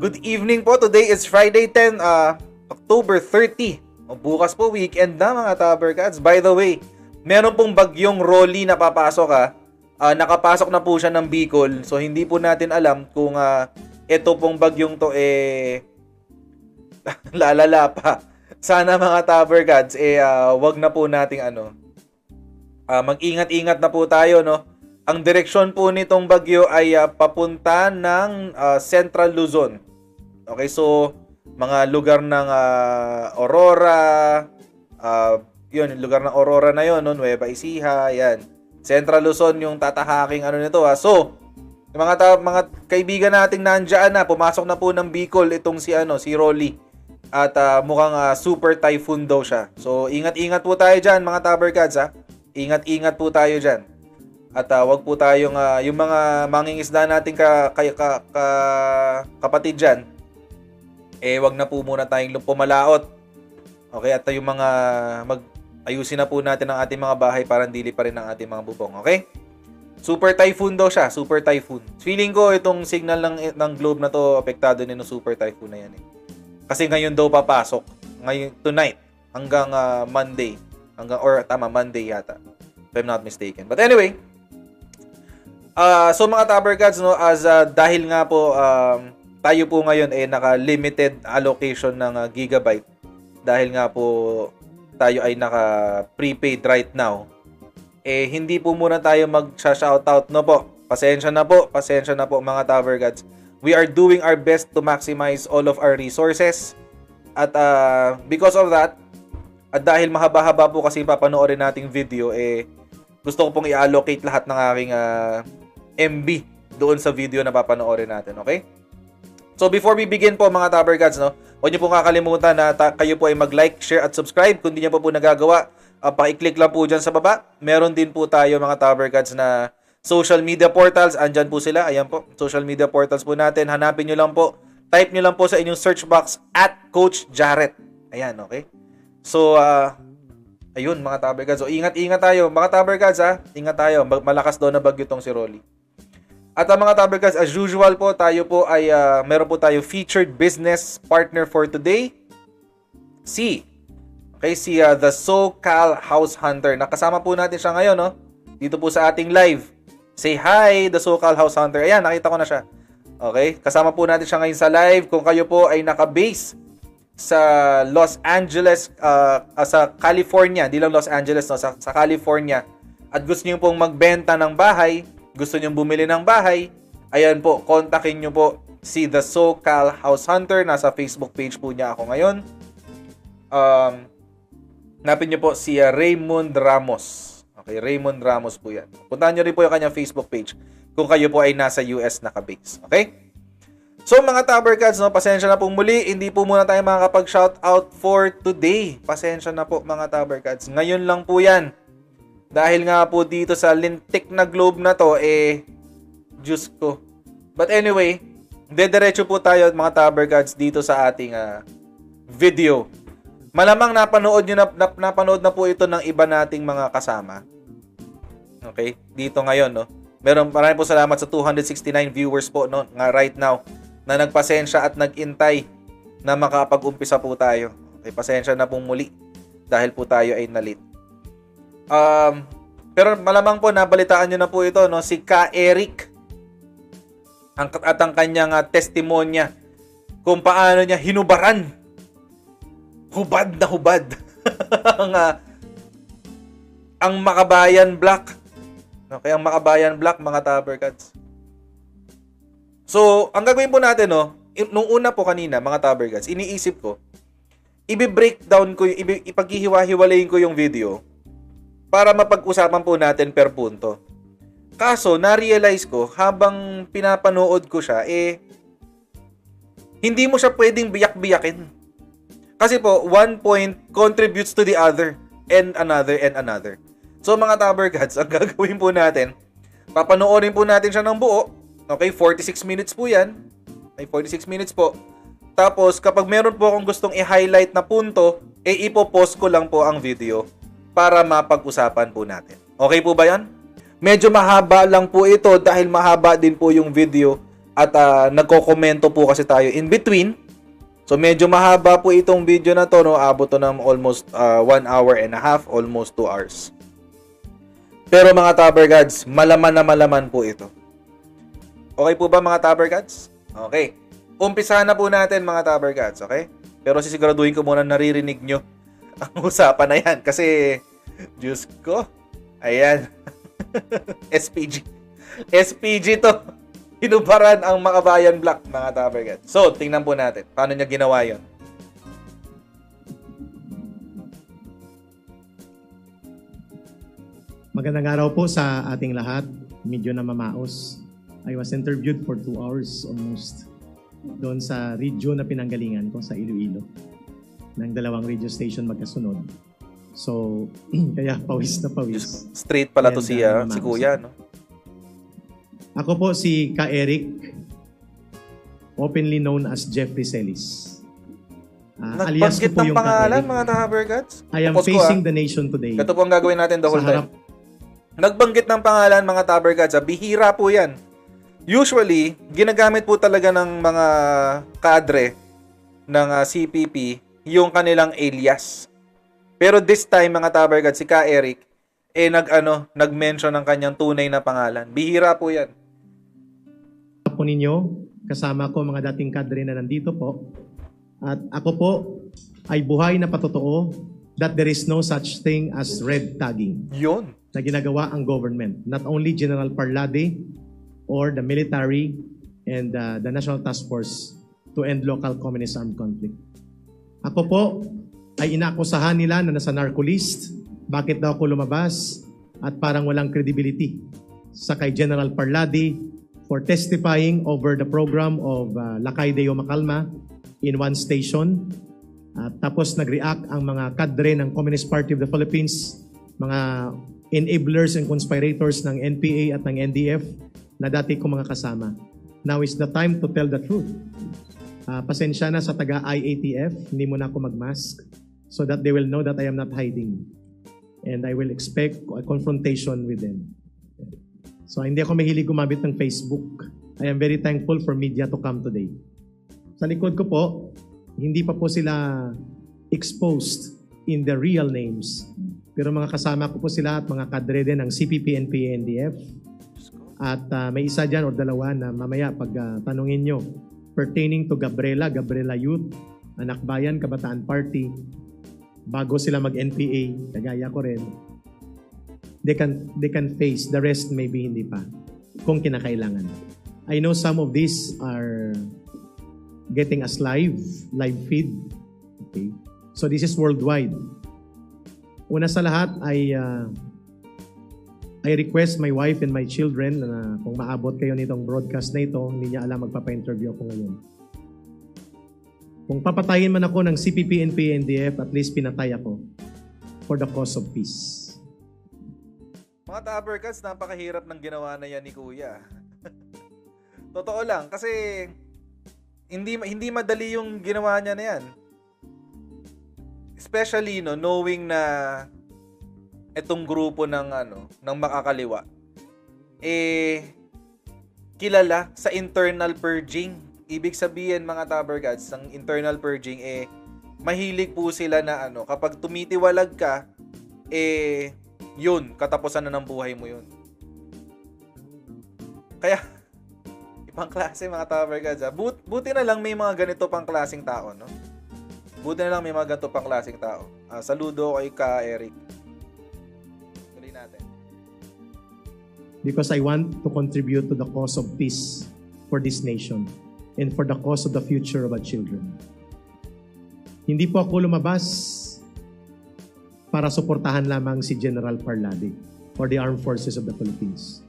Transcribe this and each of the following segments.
Good evening po. Today is Friday 10, October 30. Bukas po weekend na mga Tabercats. By the way, meron pong bagyong Rolly na papasok nakapasok na po siya ng Bicol. So hindi po natin alam kung ito pong bagyong to lalala pa. Sana mga Tabercats wag na po nating mag-ingat-ingat na po tayo, no. Ang direksyon po nitong bagyo ay papunta ng Central Luzon. Okay, so mga lugar ng Aurora, yun, lugar ng Aurora na yun, no? Nueva Ecija, yan. Central Luzon yung tatahaking nito. So, yung mga kaibigan nating nandiyan na, pumasok na po ng Bicol itong si Rolly. At mukhang super typhoon daw siya. So, ingat-ingat po tayo dyan mga Tabercats, ha. Ingat-ingat po tayo dyan. At wag po tayong yung mga mangingisda nating kapatid dyan, wag na po muna tayong pumalaot. Okay, at yung mga ayusin na po natin ang ating mga bahay para hindi pa rin ang ating mga bubong. Okay? Super typhoon daw siya, super typhoon. Feeling ko itong signal ng globe na to apektado din ng super typhoon na yan eh. Kasi ngayon daw papasok, ngayon tonight hanggang Monday, Monday yata. If I'm not mistaken. But anyway, so mga Tabercats, no, dahil nga po tayo po ngayon naka-limited allocation ng gigabyte dahil nga po tayo ay naka-prepaid right now, hindi po muna tayo mag-shoutout, no po. Pasensya na po mga Tabercats. We are doing our best to maximize all of our resources at because of that, at dahil mahaba-haba po kasi papanoorin nating video, gusto ko pong i-allocate lahat ng aking MB doon sa video na papanoorin natin, okay? So before we begin po mga Tabercats, no, huwag niyo po kakalimutan na kayo po ay mag-like, share at subscribe. Kung hindi niyo po nagagawa, paki-click lang po dyan sa baba. Meron din po tayo mga Tabercats na social media portals. Andyan po sila, ayan po, social media portals po natin. Hanapin niyo lang po, type niyo lang po sa inyong search box at Coach Jarrett. Ayan, okay? So, ayun mga Tabercats. So, ingat-ingat tayo. Mga Tabercats, ingat tayo. Malakas daw na bagyo tong si Rolly. At mga Tabercats, as usual po, tayo po ay meron po tayo featured business partner for today. Si The SoCal House Hunter. Nakasama po natin siya ngayon, no? Dito po sa ating live. Say hi, The SoCal House Hunter. Ayan, nakita ko na siya. Okay? Kasama po natin siya ngayon sa live. Kung kayo po ay naka-base sa Los Angeles, sa California, di lang Los Angeles, no, sa California, at gusto niyo pong magbenta ng bahay, gusto niyo bumili ng bahay, ayan po, kontakin niyo po si The SoCal House Hunter. Nasa Facebook page po niya ako ngayon. Hanapin niyo po si Raymond Ramos. Okay, Raymond Ramos po yan. Puntahan niyo rin po yung kanyang Facebook page kung kayo po ay nasa US naka-base. Okay? So mga Tabercats, no, pasensya na pong muli, hindi po muna tayo makakapag-shoutout for today. Pasensya na po mga Tabercats. Ngayon lang po yan. Dahil nga po dito sa lintik na globe na to, Diyos ko. But anyway, dediretso po tayo mga Tabercats dito sa ating video. Malamang napanood na po ito ng iba nating mga kasama. Okay? Dito ngayon, no. Maraming po salamat sa 269 viewers po, no, nga right now, na nagpasensya at nag-intay na makapag-umpisa po tayo. Okay, pasensya na pong muli dahil po tayo ay nalit. Pero malamang po nabalitaan nyo na po ito, no, si Ka Eric at ang kanyang testimonya kung paano niya hinubaran, hubad na hubad ang Makabayan Black. Okay, ang Makabayan Black mga Tabercats. So, ang gagawin po natin, no, nung una po kanina, mga Tabercats, iniisip ko, i-breakdown ko, ipaghihiwa-hiwalayin ko yung video para mapag-usapan po natin per punto. Kaso, na-realize ko, habang pinapanood ko siya, hindi mo siya pwedeng biyak-biyakin. Kasi po, one point contributes to the other, and another, and another. So, mga Tabercats, ang gagawin po natin, papanoorin po natin siya ng buo. Okay, 46 minutes po yan. Okay, 46 minutes po. Tapos, kapag meron po akong gustong i-highlight na punto, ipopost ko lang po ang video para mapag-usapan po natin. Okay po ba yan? Medyo mahaba lang po ito dahil mahaba din po yung video At nagko-komento po kasi tayo in between. So medyo mahaba po itong video na to, no? Abot to ng almost 1 hour and a half, almost 2 hours. Pero mga Tower Gods, malaman na malaman po ito. Okay po ba mga Tower Gods? Okay. Umpisahan na po natin mga Tower Gods, okay? Pero sisiguraduhin ko muna naririnig nyo ang usapan na yan. Kasi, Diyos ko, ayan. SPG. SPG to. Hinubaran ang Makabayan Black, mga Tower Gods. So, tingnan po natin. Paano niya ginawa yon? Magandang araw po sa ating lahat. Medyo na mamaos. I was interviewed for 2 hours almost doon sa radio na pinanggalingan ko sa Iloilo ng 2 radio station magkasunod. So, kaya pawis na pawis. Straight pala to si Kuya, no? Ako po si Ka Eric, openly known as Jeffrey Celis. Alias ko Nagbanggit po ng yung pangalan, Ka Eric. mga Tower Gods. I am facing the nation today. Ito po ang gagawin natin the whole time. harap- Nagbanggit ng pangalan, mga Tower Gods. Bihira po yan. Usually, ginagamit po talaga ng mga kadre ng CPP yung kanilang alias. Pero this time, mga Tower Gods, si Ka Eric, nag-mention ng kanyang tunay na pangalan. Bihira po yan. po ninyo, kasama ko mga dating kadre na nandito po. At ako po ay buhay na patotoo that there is no such thing as red tagging Yun. na ginagawa ang government. Not only General Parlade or the military and the National Task Force to end local communist armed conflict. Ako po ay inaakusahan nila na nasa narco list. Bakit daw ako lumabas at parang walang credibility sa kay General Parlade for testifying over the program of Lakay Deo Macalma in one station. Tapos nag-react ang mga kadre ng Communist Party of the Philippines, mga enablers and conspirators ng NPA at ng NDF na dati ko mga kasama. Now is the time to tell the truth. Pasensya na sa taga-IATF, hindi mo na ako mag-mask so that they will know that I am not hiding. And I will expect a confrontation with them. So hindi ako mahilig gumamit ng Facebook. I am very thankful for media to come today. Sa likod ko po, hindi pa po sila exposed in the real names. Pero mga kasama ko po sila at mga kadre din ng CPP, NPA, NDF. At may isa dyan o dalawa na mamaya pag tanungin nyo pertaining to Gabriela Youth, Anak Bayan, Kabataan Party, bago sila mag-NPA, kagaya ko rin, they can face, the rest maybe hindi pa, kung kinakailangan. I know some of these are getting us live feed. Okay. So this is worldwide. Una sa lahat I request my wife and my children na kung maabot kayo nitong broadcast na ito, hindi niya alam magpapa-interview ako ngayon. Kung papatayin man ako ng CPP, NPA, NDF, at least pinatay ako for the cause of peace. Mga Tower Gods, napakahirap ng ginawa na yan ni Kuya. Totoo lang, kasi hindi madali yung ginawa niya na yan. Especially knowing na itong grupo ng makakaliwa kilala sa internal purging. Ibig sabihin, mga Tower Gods, ng internal purging mahilig po sila na kapag tumitiwalag ka yun, katapusan na ng buhay mo yun. Kaya ibang klase, mga Tower Gods. Buti na lang may mga ganito pang klaseng tao, no? Buti na lang may mga ganito pang klaseng tao. Saludo kay Ka Eric. Tuloy natin. Because I want to contribute to the cause of peace for this nation and for the cause of the future of our children. Hindi po ako lumabas para suportahan lamang si General Parlade or the Armed Forces of the Philippines.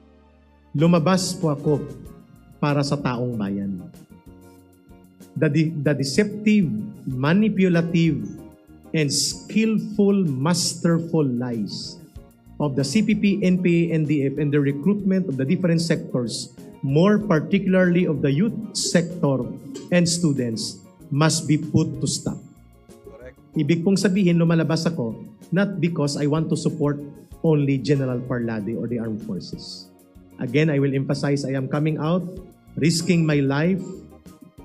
Lumabas po ako para sa taong bayan. The deceptive, manipulative, and skillful, masterful lies of the CPP, NPA, NDF, and the recruitment of the different sectors, more particularly of the youth sector and students, must be put to stop. Correct. Ibig pong sabihin, lumalabas ako not because I want to support only General Parlade or the armed forces. Again, I will emphasize, I am coming out risking my life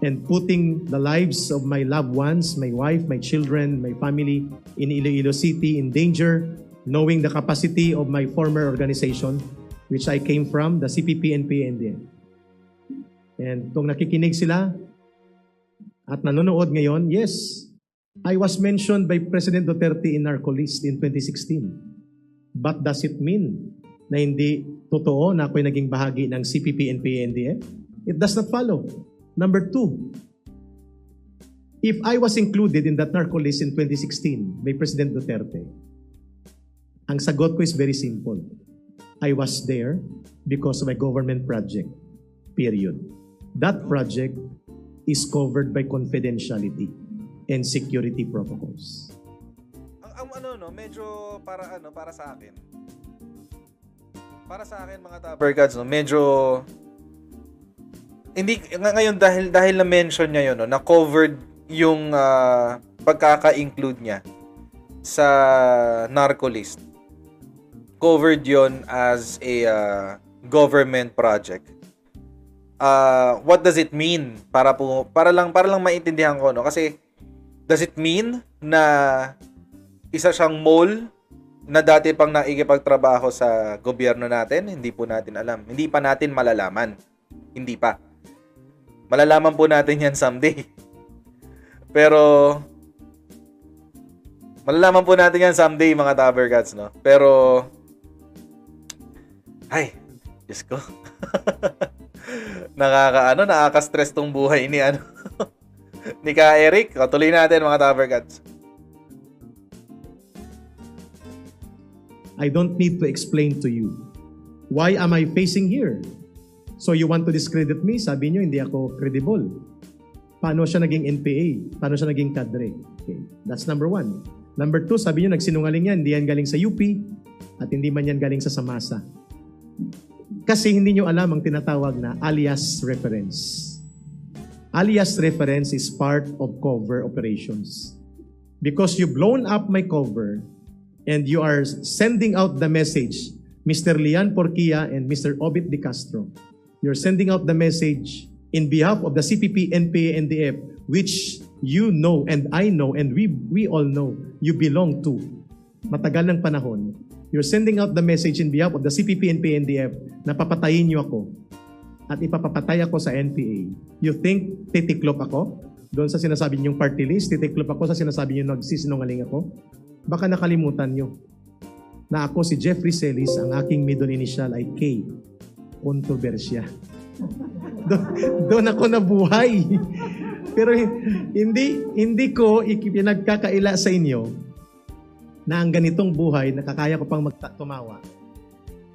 and putting the lives of my loved ones, my wife, my children, my family in Iloilo City in danger, knowing the capacity of my former organization, which I came from, the CPP, NPA, NDF. And kung nakikinig sila at nanonood ngayon, yes, I was mentioned by President Duterte in narco list in 2016. But does it mean na hindi totoo na ako'y naging bahagi ng CPP, NPA, NDF? It does not follow. Number two, if I was included in that narco list in 2016 by President Duterte, ang sagot ko is very simple. I was there because of a government project, period. That project is covered by confidentiality and security protocols. Ang medyo para sa akin. Para sa akin mga Tuppercats, medyo hindi ngayon dahil na mention niya 'yon, na covered yung pagkaka-include niya sa narco list. Covered 'yon as a government project. What does it mean? Para lang maintindihan ko, no? Kasi does it mean na isa siyang mole na dati pang naikipagtrabaho sa gobyerno natin? Hindi po natin alam. Hindi pa natin malalaman. Hindi pa. Malalaman po natin yan someday. Pero malalaman po natin yan someday, mga Tuppercats, no? Pero ay, Diyos ko. Nakaka-stress tong buhay ni ni Ka Eric. Tuloy natin, mga Tuppercats. I don't need to explain to you. Why am I facing here? So you want to discredit me? Sabi niyo, hindi ako credible. Paano siya naging NPA? Paano siya naging kadre? Okay. That's number one. Number two, sabi niyo, nagsinungaling yan. Hindi yan galing sa UP at hindi man yan galing sa Samasa. Kasi hindi niyo alam ang tinatawag na alias reference. Alias reference is part of cover operations. Because you blown up my cover and you are sending out the message, Mr. Lian Porquia and Mr. Obit De Castro, you're sending out the message in behalf of the CPP, NPA, NDF, which you know and I know and we all know you belong to. Matagal ng panahon. You're sending out the message in behalf of the CPP, NPA, NDF na papatayin niyo ako at ipapapatay ako sa NPA. You think titiklop ako? Doon sa sinasabi niyong party list, titiklop ako sa sinasabi niyo nagsisinungaling ako? Baka nakalimutan niyo na ako si Jeffrey Celis, ang aking middle initial ay K. Kontrobersya. Doon ako nabuhay. Pero hindi ko ipinagkakaila sa inyo na ang ganitong buhay, nakakaya ko pang tumawa.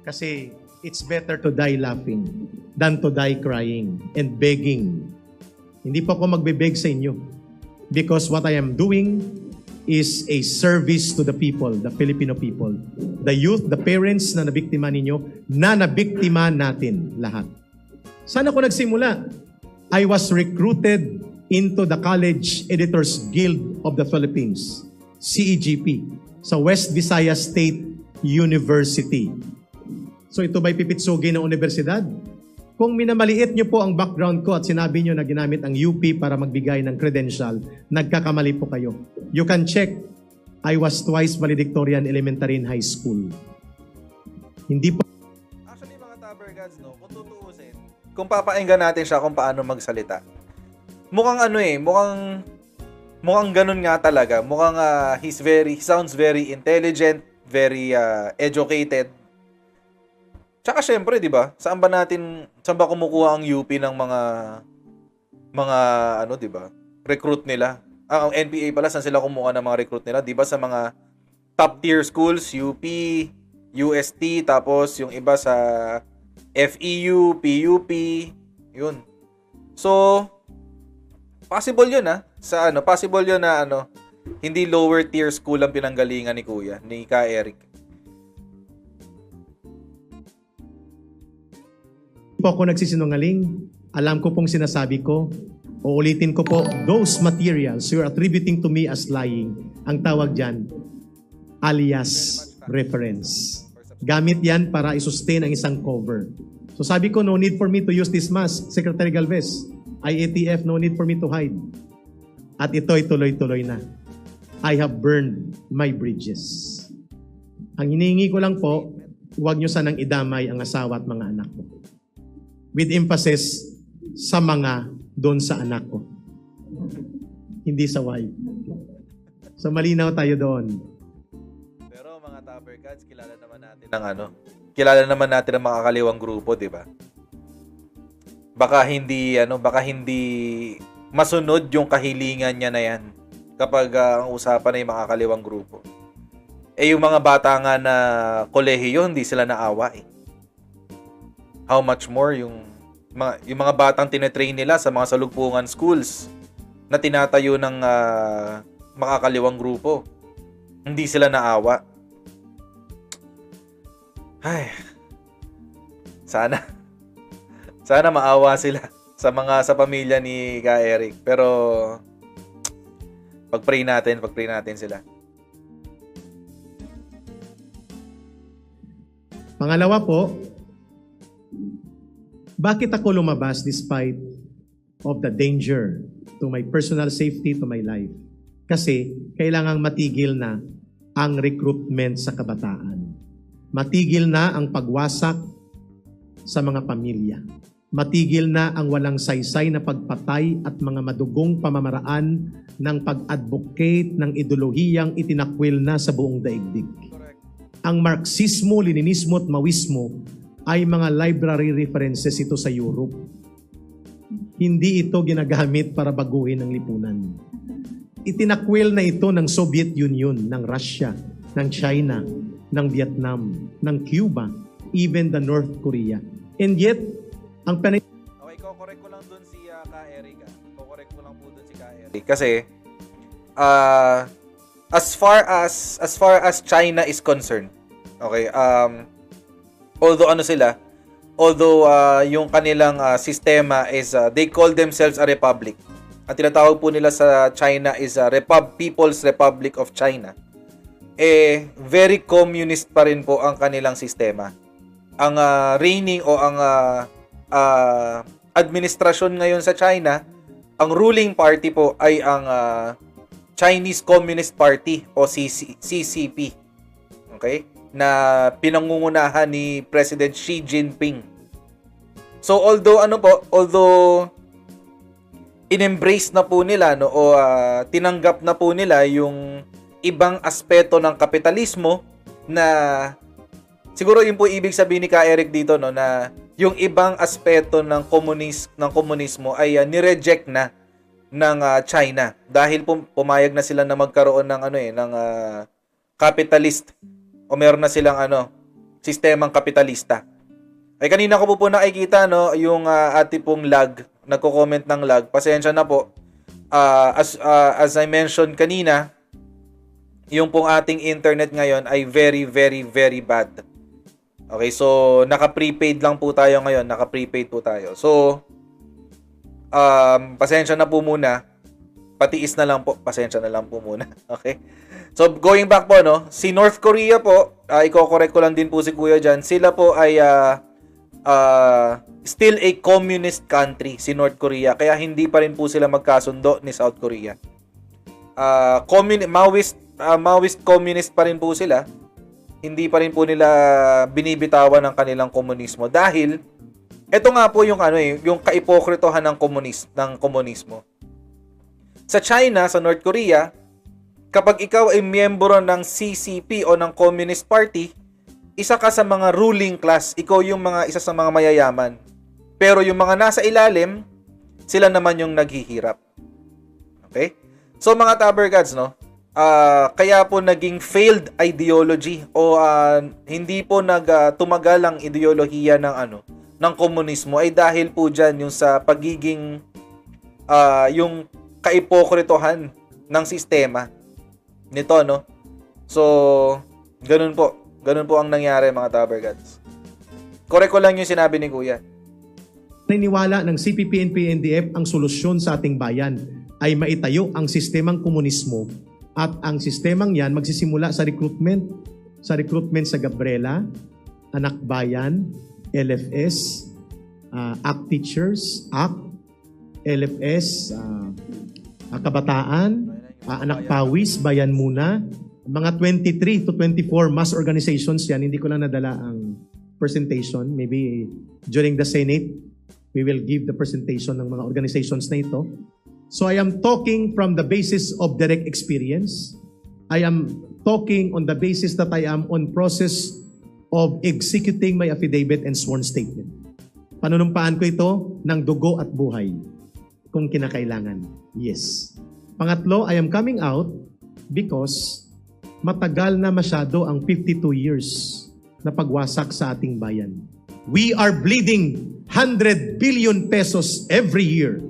Kasi it's better to die laughing than to die crying and begging. Hindi pa ako magbe-beg sa inyo. Because what I am doing is a service to the people, the Filipino people. The youth, the parents na nabiktima ninyo, na nabiktima natin lahat. Saan ako nagsimula? I was recruited into the College Editors Guild of the Philippines, CEGP, sa West Visayas State University. So ito ba'y pipitsugi ng universidad? Kung minamaliit nyo po ang background ko at sinabi nyo na ginamit ang UP para magbigay ng credential, nagkakamali po kayo. You can check. I was twice valedictorian elementary and high school. Hindi po. Actually, mga Tuppercats, no, kung tutuusin, kung papainggan natin siya kung paano magsalita, mukhang mukhang ganun nga talaga. Mukhang he sounds very intelligent, very educated. Tsaka syempre, 'di ba? Saan ba kumukuha ang UP ng mga 'di ba? Recruit nila. Ang NPA pala, saan sila kumuha ng mga recruit nila? 'Di ba sa mga top tier schools, UP, UST, tapos yung iba sa FEU, PUP, 'yun. So possible 'yun possible 'yun na hindi lower tier school ang pinanggalingan ni Kuya, ni Ka Eric. Po ako nagsisinungaling. Alam ko pong sinasabi ko. Uulitin ko po, those materials you're attributing to me as lying, ang tawag dyan, alias reference. Gamit yan para isustain ang isang cover. So sabi ko, no need for me to use this mask, Secretary Galvez. IATF, no need for me to hide. At ito'y tuloy-tuloy na. I have burned my bridges. Ang hinihingi ko lang po, huwag nyo sanang idamay ang asawa at mga anak ko. With emphasis sa mga doon sa anak ko. Hindi sa wife. So malinaw tayo doon. Pero mga Tupper Cats, kilala naman natin ang mga kaliwang grupo, di ba? Baka hindi masunod yung kahilingan niya na yan kapag ang usapan ay mga kaliwang grupo. Yung mga bata nga na kolehiyo, hindi sila naawa eh. How much more yung mga batang tinetrain nila sa mga salugpungan schools na tinatayo ng makakaliwang grupo. Hindi sila naawa. Ay, sana maawa sila sa pamilya ni Ka Eric. Pero pag-pray natin sila. Pangalawa po, bakit ako lumabas despite of the danger to my personal safety, to my life? Kasi kailangang matigil na ang recruitment sa kabataan. Matigil na ang pagwasak sa mga pamilya. Matigil na ang walang saysay na pagpatay at mga madugong pamamaraan ng pag-advocate ng ideolohiyang itinakwil na sa buong daigdig. Ang Marxismo, Leninismo at Maoismo ay mga library references ito sa Europe. Hindi ito ginagamit para baguhin ang lipunan. Itinakwil na ito ng Soviet Union, ng Russia, ng China, ng Vietnam, ng Cuba, even the North Korea. And yet, ang Okay, ko-correct ko lang dun si Ka Eric. Ko-correct ko lang po dun si Ka Eric. Kasi, as far as China is concerned, okay, although yung kanilang sistema is they call themselves a republic. Ang tinatawag po nila sa China is People's Republic of China. Very communist pa rin po ang kanilang sistema. Ang reigning o ang administrasyon ngayon sa China, ang ruling party po ay ang Chinese Communist Party o CCP. Okay? Na pinangungunahan ni President Xi Jinping. So although in-embrace na po nila o tinanggap na po nila yung ibang aspeto ng kapitalismo na siguro yun po ibig sabihin ni Ka Eric dito na yung ibang aspeto ng komunismo ay ni-reject na ng China dahil pumayag na sila na magkaroon ng capitalist o meron na silang sistemang kapitalista. Ay kanina ko po nakikita yung ati pong lag, nagko-comment ng lag. Pasensya na po. As I mentioned kanina, yung pong ating internet ngayon ay very very very bad. Okay, so naka-prepaid lang po tayo ngayon, naka-prepaid po tayo. So pasensya na po muna. Patiis na lang po. Pasensya na lang po muna. Okay? So, going back po, si North Korea po, i-correct ko lang din po si Kuya dyan, sila po ay still a communist country, si North Korea. Kaya hindi pa rin po sila magkasundo ni South Korea. Maoist communist pa rin po sila. Hindi pa rin po nila binibitawan ng kanilang komunismo. Dahil, ito nga po yung yung kaipokritohan ng komunismo. Sa China, sa North Korea, kapag ikaw ay miyembro ng CCP o ng Communist Party, isa ka sa mga ruling class, ikaw yung isa sa mga mayayaman. Pero yung mga nasa ilalim, sila naman yung naghihirap. Okay? So mga Tabergods, kaya po naging failed ideology o hindi po tumagal ang ideolohiya ng komunismo ay dahil po dyan yung sa pagiging yung kaipokritohan ng sistema nito, So, ganun po ang nangyari mga Tabergods. Correct ko lang yung sinabi ni Kuya. Naniniwala ng CPP and PNDF ang solusyon sa ating bayan ay maitayo ang sistemang komunismo at ang sistemang yan magsisimula sa recruitment sa Gabriela, Anak Bayan, LFS, ACT Teachers, ACT, LFS, Kabataan, Anak Pawis, Bayan Muna, mga 23 to 24 mass organizations yan. Hindi ko lang nadala ang presentation. Maybe during the Senate, we will give the presentation ng mga organizations na ito. So I am talking from the basis of direct experience. I am talking on the basis that I am on process of executing my affidavit and sworn statement. Panunumpaan ko ito ng dugo at buhay kung kinakailangan. Yes. Pangatlo, I am coming out because matagal na masyado ang 52 years na pagwasak sa ating bayan. We are bleeding 100 billion pesos every year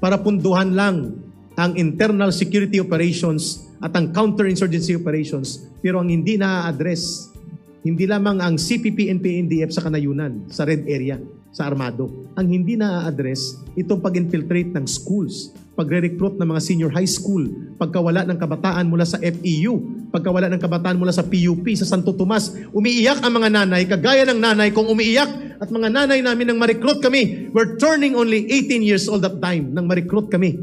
para punduhan lang ang internal security operations at ang counterinsurgency operations. Pero ang hindi na-address, hindi lamang ang CPP, NPA, NDF sa kanayunan, sa red area, sa armado. Ang hindi na-address, itong pag-infiltrate ng schools, pagre-recruit ng mga senior high school, pagkawala ng kabataan mula sa FEU, pagkawala ng kabataan mula sa PUP, sa Santo Tomas. Umiiyak ang mga nanay, kagaya ng nanay kong umiiyak at mga nanay namin nang ma-recruit kami. We're turning only 18 years old at time nang ma-recruit kami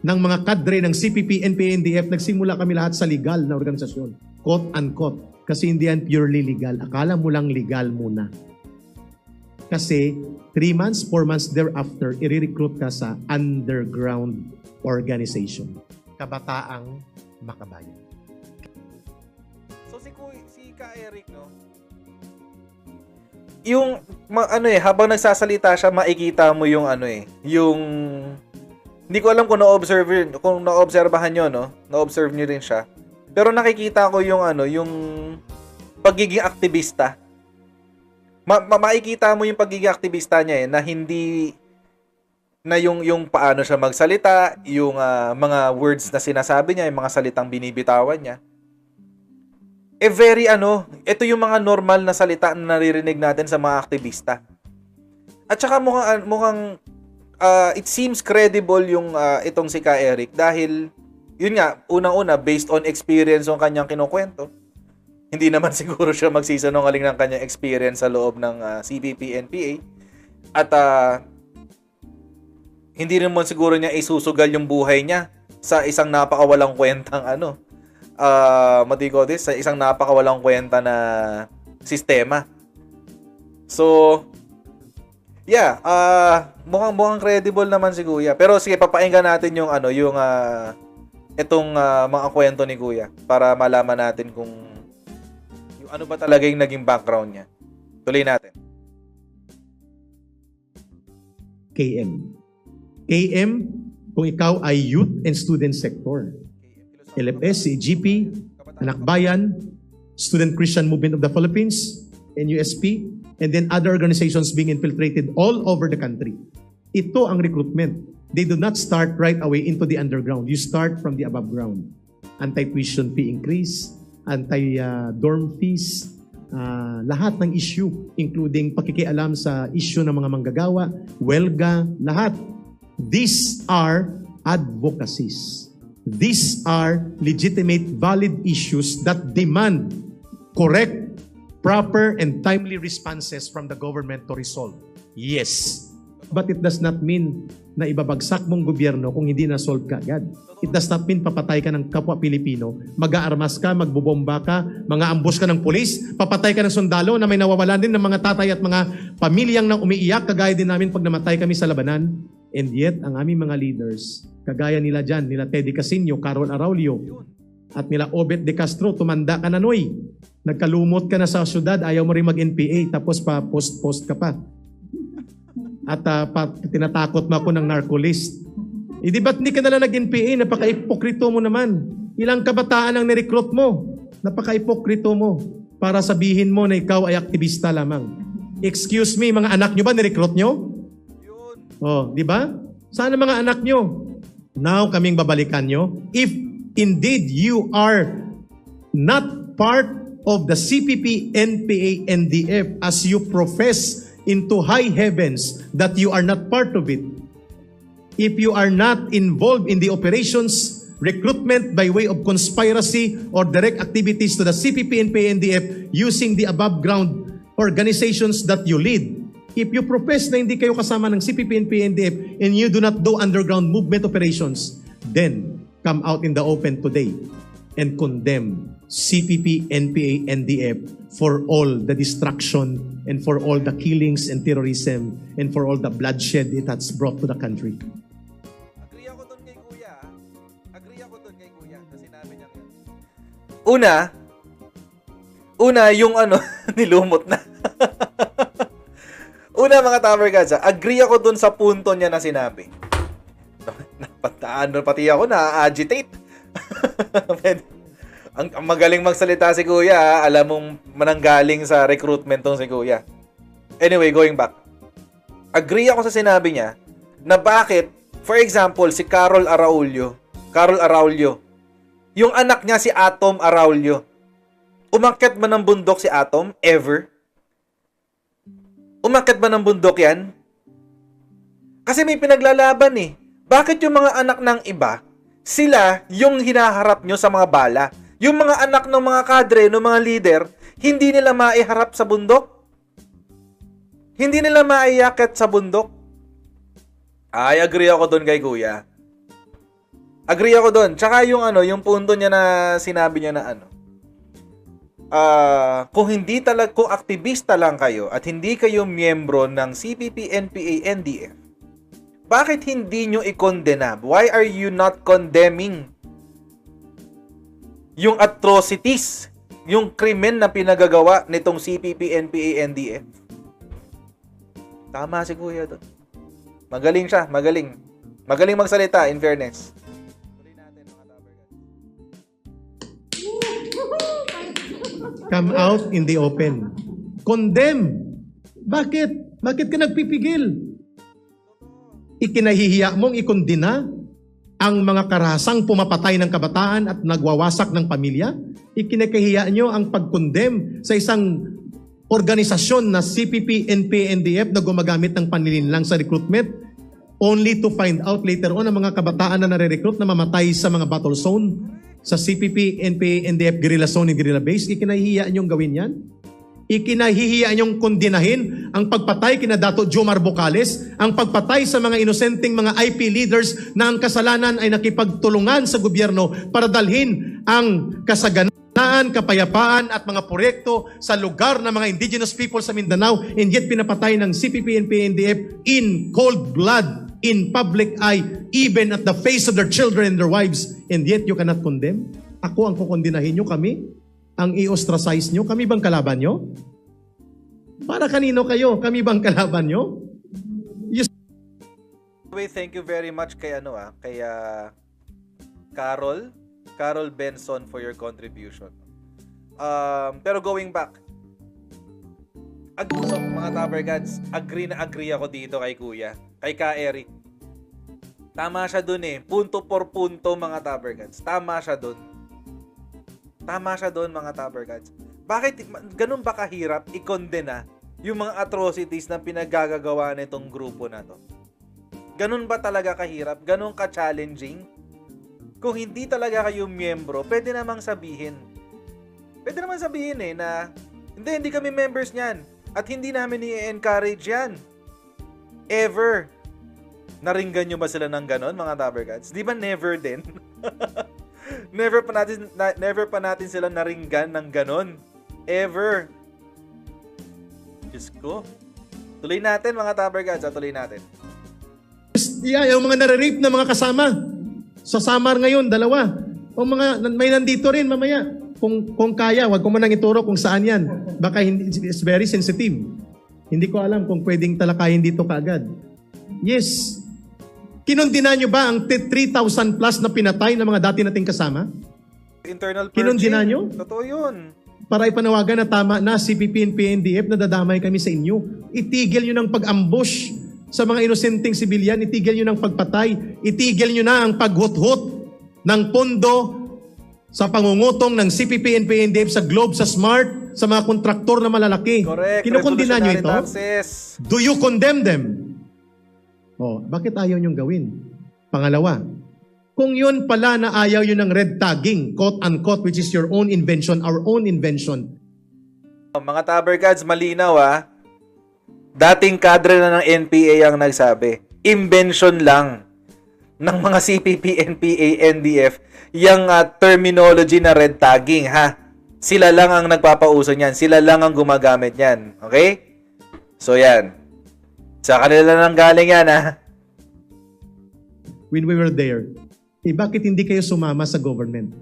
ng mga kadre ng CPP, NPA, NDF. Nagsimula kami lahat sa legal na organisasyon. Quote-unquote. Kasi hindi yan purely legal. Akala mo lang legal muna. Kasi 3 months, 4 months thereafter, i-recruit ka sa underground organization. Kabataang Makabayan. So si Ka Eric, no? Yung habang nagsasalita siya, makikita mo yung yung hindi ko alam kung na-obserbahan niyo, no? Na-observe niyo rin siya. Pero nakikita ko yung yung pagiging aktivista. Makikita mo yung pagiging aktivista niya na hindi na yung paano siya magsalita, yung mga words na sinasabi niya, yung mga salitang binibitawan niya. Very ito yung mga normal na salita na naririnig natin sa mga aktivista. At saka mukhang it seems credible yung itong si Ka Eric dahil yun nga, unang-una based on experience yung kanyang kinukwento. Hindi naman siguro siya magsisinungaling ng kanyang experience sa loob ng CPP, NPA. At hindi naman siguro niya isusugal yung buhay niya sa isang napakawalang kwentang sa isang napakawalang kwenta na sistema. So, yeah, mukhang credible naman si Kuya. Pero sige, papainggan natin yung itong mga kwento ni Kuya para malaman natin kung yung ano ba talaga yung naging background niya. Tuloy natin. KM, kung ikaw ay youth and student sector. LFS, CGP, Anak Bayan, Student Christian Movement of the Philippines, NUSP, and then other organizations being infiltrated all over the country. Ito ang recruitment. They do not start right away into the underground. You start from the above ground. Anti-tuition fee increase, anti-dorm fees, lahat ng issue, including pakikialam sa issue ng mga manggagawa, welga, lahat. These are advocacies. These are legitimate, valid issues that demand correct, proper, and timely responses from the government to resolve. Yes. But it does not mean na ibabagsak mong gobyerno kung hindi na-solve ka agad. It does not mean papatay ka ng kapwa Pilipino, mag-aarmas ka, magbubomba ka, mga ambush ka ng pulis, papatay ka ng sundalo na may nawawalan din ng mga tatay at mga pamilyang nang umiiyak, kagaya din namin pag namatay kami sa labanan. And yet, ang aming mga leaders, kagaya nila dyan, nila Teddy Casino, Carol Araulio, at nila Obet de Castro, tumanda ka na, Noy. Nagkalumot ka na sa syudad, ayaw mo rin mag-NPA, tapos pa post-post ka pa. At tinatakot mo ako ng narcolist. Di ba't hindi ka nalang nag-NPA? Napaka-ipokrito mo naman. Ilang kabataan ang nirecruit mo? Napaka-ipokrito mo. Para sabihin mo na ikaw ay aktivista lamang. Excuse me, mga anak nyo ba nirecruit nyo? Oh, di ba? Sana mga anak nyo. Now, kaming babalikan nyo. If indeed you are not part of the CPP, NPA, NDF as you profess into high heavens that you are not part of it, if you are not involved in the operations, recruitment by way of conspiracy or direct activities to the CPP, NPA, NDF using the above ground organizations that you lead, If you profess na hindi kayo kasama ng CPP and PNDF and you do not do underground movement operations, then come out in the open today and condemn CPP, NPA, NDF for all the destruction and for all the killings and terrorism and for all the bloodshed it has brought to the country. Agree ako doon kay Kuya. Agree ako doon kay Kuya na sinabi niya yun. Una, yung ano, nilumot na. Una mga Tabergads, agree ako doon sa punto niya na sinabi. Pati ako na-agitate. ang magaling magsalita si Kuya, alam mong mananggaling sa recruitment tong si Kuya. Anyway, going back. Agree ako sa sinabi niya na bakit, for example, si Carol Araulio, yung anak niya si Atom Araulio, umakyat ba ng bundok si Atom? Ever? Umakyat ba ng bundok yan? Kasi may pinaglalaban eh. Bakit yung mga anak ng iba, sila yung hinaharap nyo sa mga bala? Yung mga anak ng mga kadre, ng mga leader, hindi nila maiharap sa bundok? Hindi nila maiakit sa bundok? Ay, agree ako doon kay Kuya. Agree ako doon. Tsaka yung ano, yung punto niya na sinabi niya na ano, kung kung aktivista lang kayo at hindi kayo miyembro ng CPP, NPA, NDF, bakit hindi nyo i-condemn? Why are you not condemning yung atrocities, yung krimen na pinagagawa nitong CPP, NPA, NDF? Tama si Kuya doon. Magaling siya, magaling. Magaling magsalita, in fairness. Come out in the open. Condemn. Bakit? Bakit ka nagpipigil? Ikinahihiya mong ikondina ang mga karasang pumapatay ng kabataan at nagwawasak ng pamilya? Ikinakahiya nyo ang pag-condemn sa isang organisasyon na CPP, NPA, NDF na gumagamit ng panlilinlang sa recruitment only to find out later on ang mga kabataan na nare-recruit na mamatay sa mga battle zone sa CPP, NPA, NDF, guerrilla zone and guerrilla base. Ikinahihiya nyong gawin yan? Ikinahihiya nyong kondinahin ang pagpatay kina Dato Jomar Bocales, ang pagpatay sa mga inosenteng mga IP leaders na ang kasalanan ay nakipagtulungan sa gobyerno para dalhin ang kasaganaan, kapayapaan at mga proyekto sa lugar ng mga indigenous people sa Mindanao, and yet pinapatay ng CPP, NPA, NDF in cold blood, in public eye, even at the face of their children and their wives, and yet you cannot condemn? Ako ang kukondinahin nyo, kami? Ang i-ostracize nyo? Kami bang kalaban nyo? Para kanino kayo? Kami bang kalaban nyo? Thank you very much kay kay Carol Benson for your contribution. Pero going back, so, mga Tabergads, agree ako dito kay Kuya, kay Ka Eric. Tama siya dun eh. Punto por punto, mga Tabergads. Tama siya dun, mga Tabergads. Bakit ganun ba kahirap i-condemn yung mga atrocities na pinagagagawa nitong grupo na to? Ganun ba talaga kahirap? Ganun ka-challenging? Kung hindi talaga kayo miyembro, pwede namang sabihin. Pwede naman sabihin na hindi kami members niyan at hindi namin i-encourage yan. Ever. Naringgan nyo ba sila ng ganon, mga Tabergads? Di ba never din? Never pa natin sila naringgan ng ganon. Ever. Diyos ko. Tuloy natin, mga Tabergads. Tuloy natin. Yeah, yung mga nare-rape na mga kasama. Sa Samar ngayon, 2. O mga, may nandito rin mamaya. Kung kaya, wag ko manang ituro kung saan yan. Baka hindi, it's very sensitive. Hindi ko alam kung pwedeng talakayin dito kaagad. Yes. Kinundina nyo ba ang 3,000 plus na pinatay ng mga dati nating kasama? Internal purging. Kinundina nyo? Totoo yun. Para ipanawagan na tama na CPP and PNDF na dadamay kami sa inyo. Itigil nyo ng pag-ambush sa mga inosenteng sibilyan. Itigil nyo ng pagpatay. Itigil nyo na ang paghuthut ng pondo sa pangungutong ng CPP and PNDF sa Globe, sa Smart, sa mga kontraktor na malalaki. Correct. Kinukondina nyo ito? Taxes. Do you condemn them? Bakit ayaw nyong gawin? Pangalawa, kung yun pala na ayaw yun ng red tagging, quote-unquote, which is your own invention, our own invention. Mga Tabergads, malinaw Dating kadre na ng NPA ang nagsabi. Invention lang ng mga CPP, NPA, NDF yung terminology na red tagging, ha? Sila lang ang nagpapauso niyan. Sila lang ang gumagamit niyan. Okay? So, yan. Sa kanila lang galing yan, ha? When we were there, bakit hindi kayo sumama sa government?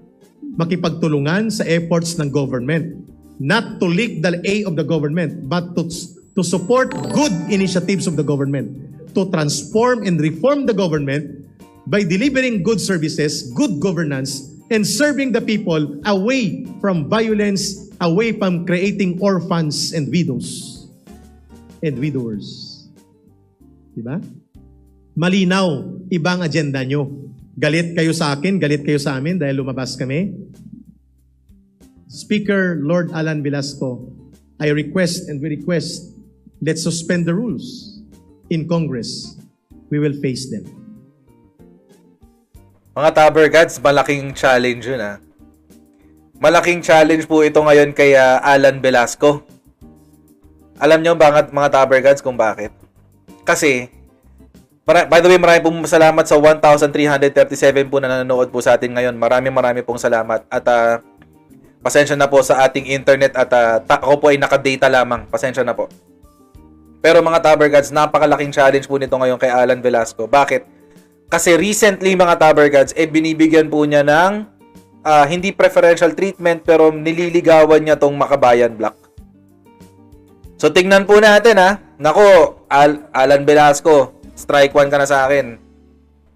Makipagtulungan sa efforts ng government. Not to leak the A of the government, but to support good initiatives of the government. To transform and reform the government by delivering good services, good governance, and serving the people away from violence, away from creating orphans and widows and widowers. Diba? Malinaw, ibang agenda nyo. Galit kayo sa akin, galit kayo sa amin dahil lumabas kami. Speaker Lord Alan Velasco, I request and we request, let's suspend the rules in Congress. We will face them. Mga Tabergads, malaking challenge yun, ha? Malaking challenge po ito ngayon kay Alan Velasco. Alam nyo mga Tabergads kung bakit? Kasi, by the way, marami pong salamat sa 1,337 po na nanonood po sa atin ngayon. Marami pong salamat. At pasensya na po sa ating internet at ako po ay naka-data lamang. Pasensya na po. Pero mga Tabergads, napakalaking challenge po nito ngayon kay Alan Velasco. Bakit? Kasi recently mga Tabergads, binibigyan po niya ng hindi preferential treatment pero nililigawan niya tong Makabayan Black. So tingnan po natin, ha. Nako, Alan Velasco, strike 1 ka na sa akin.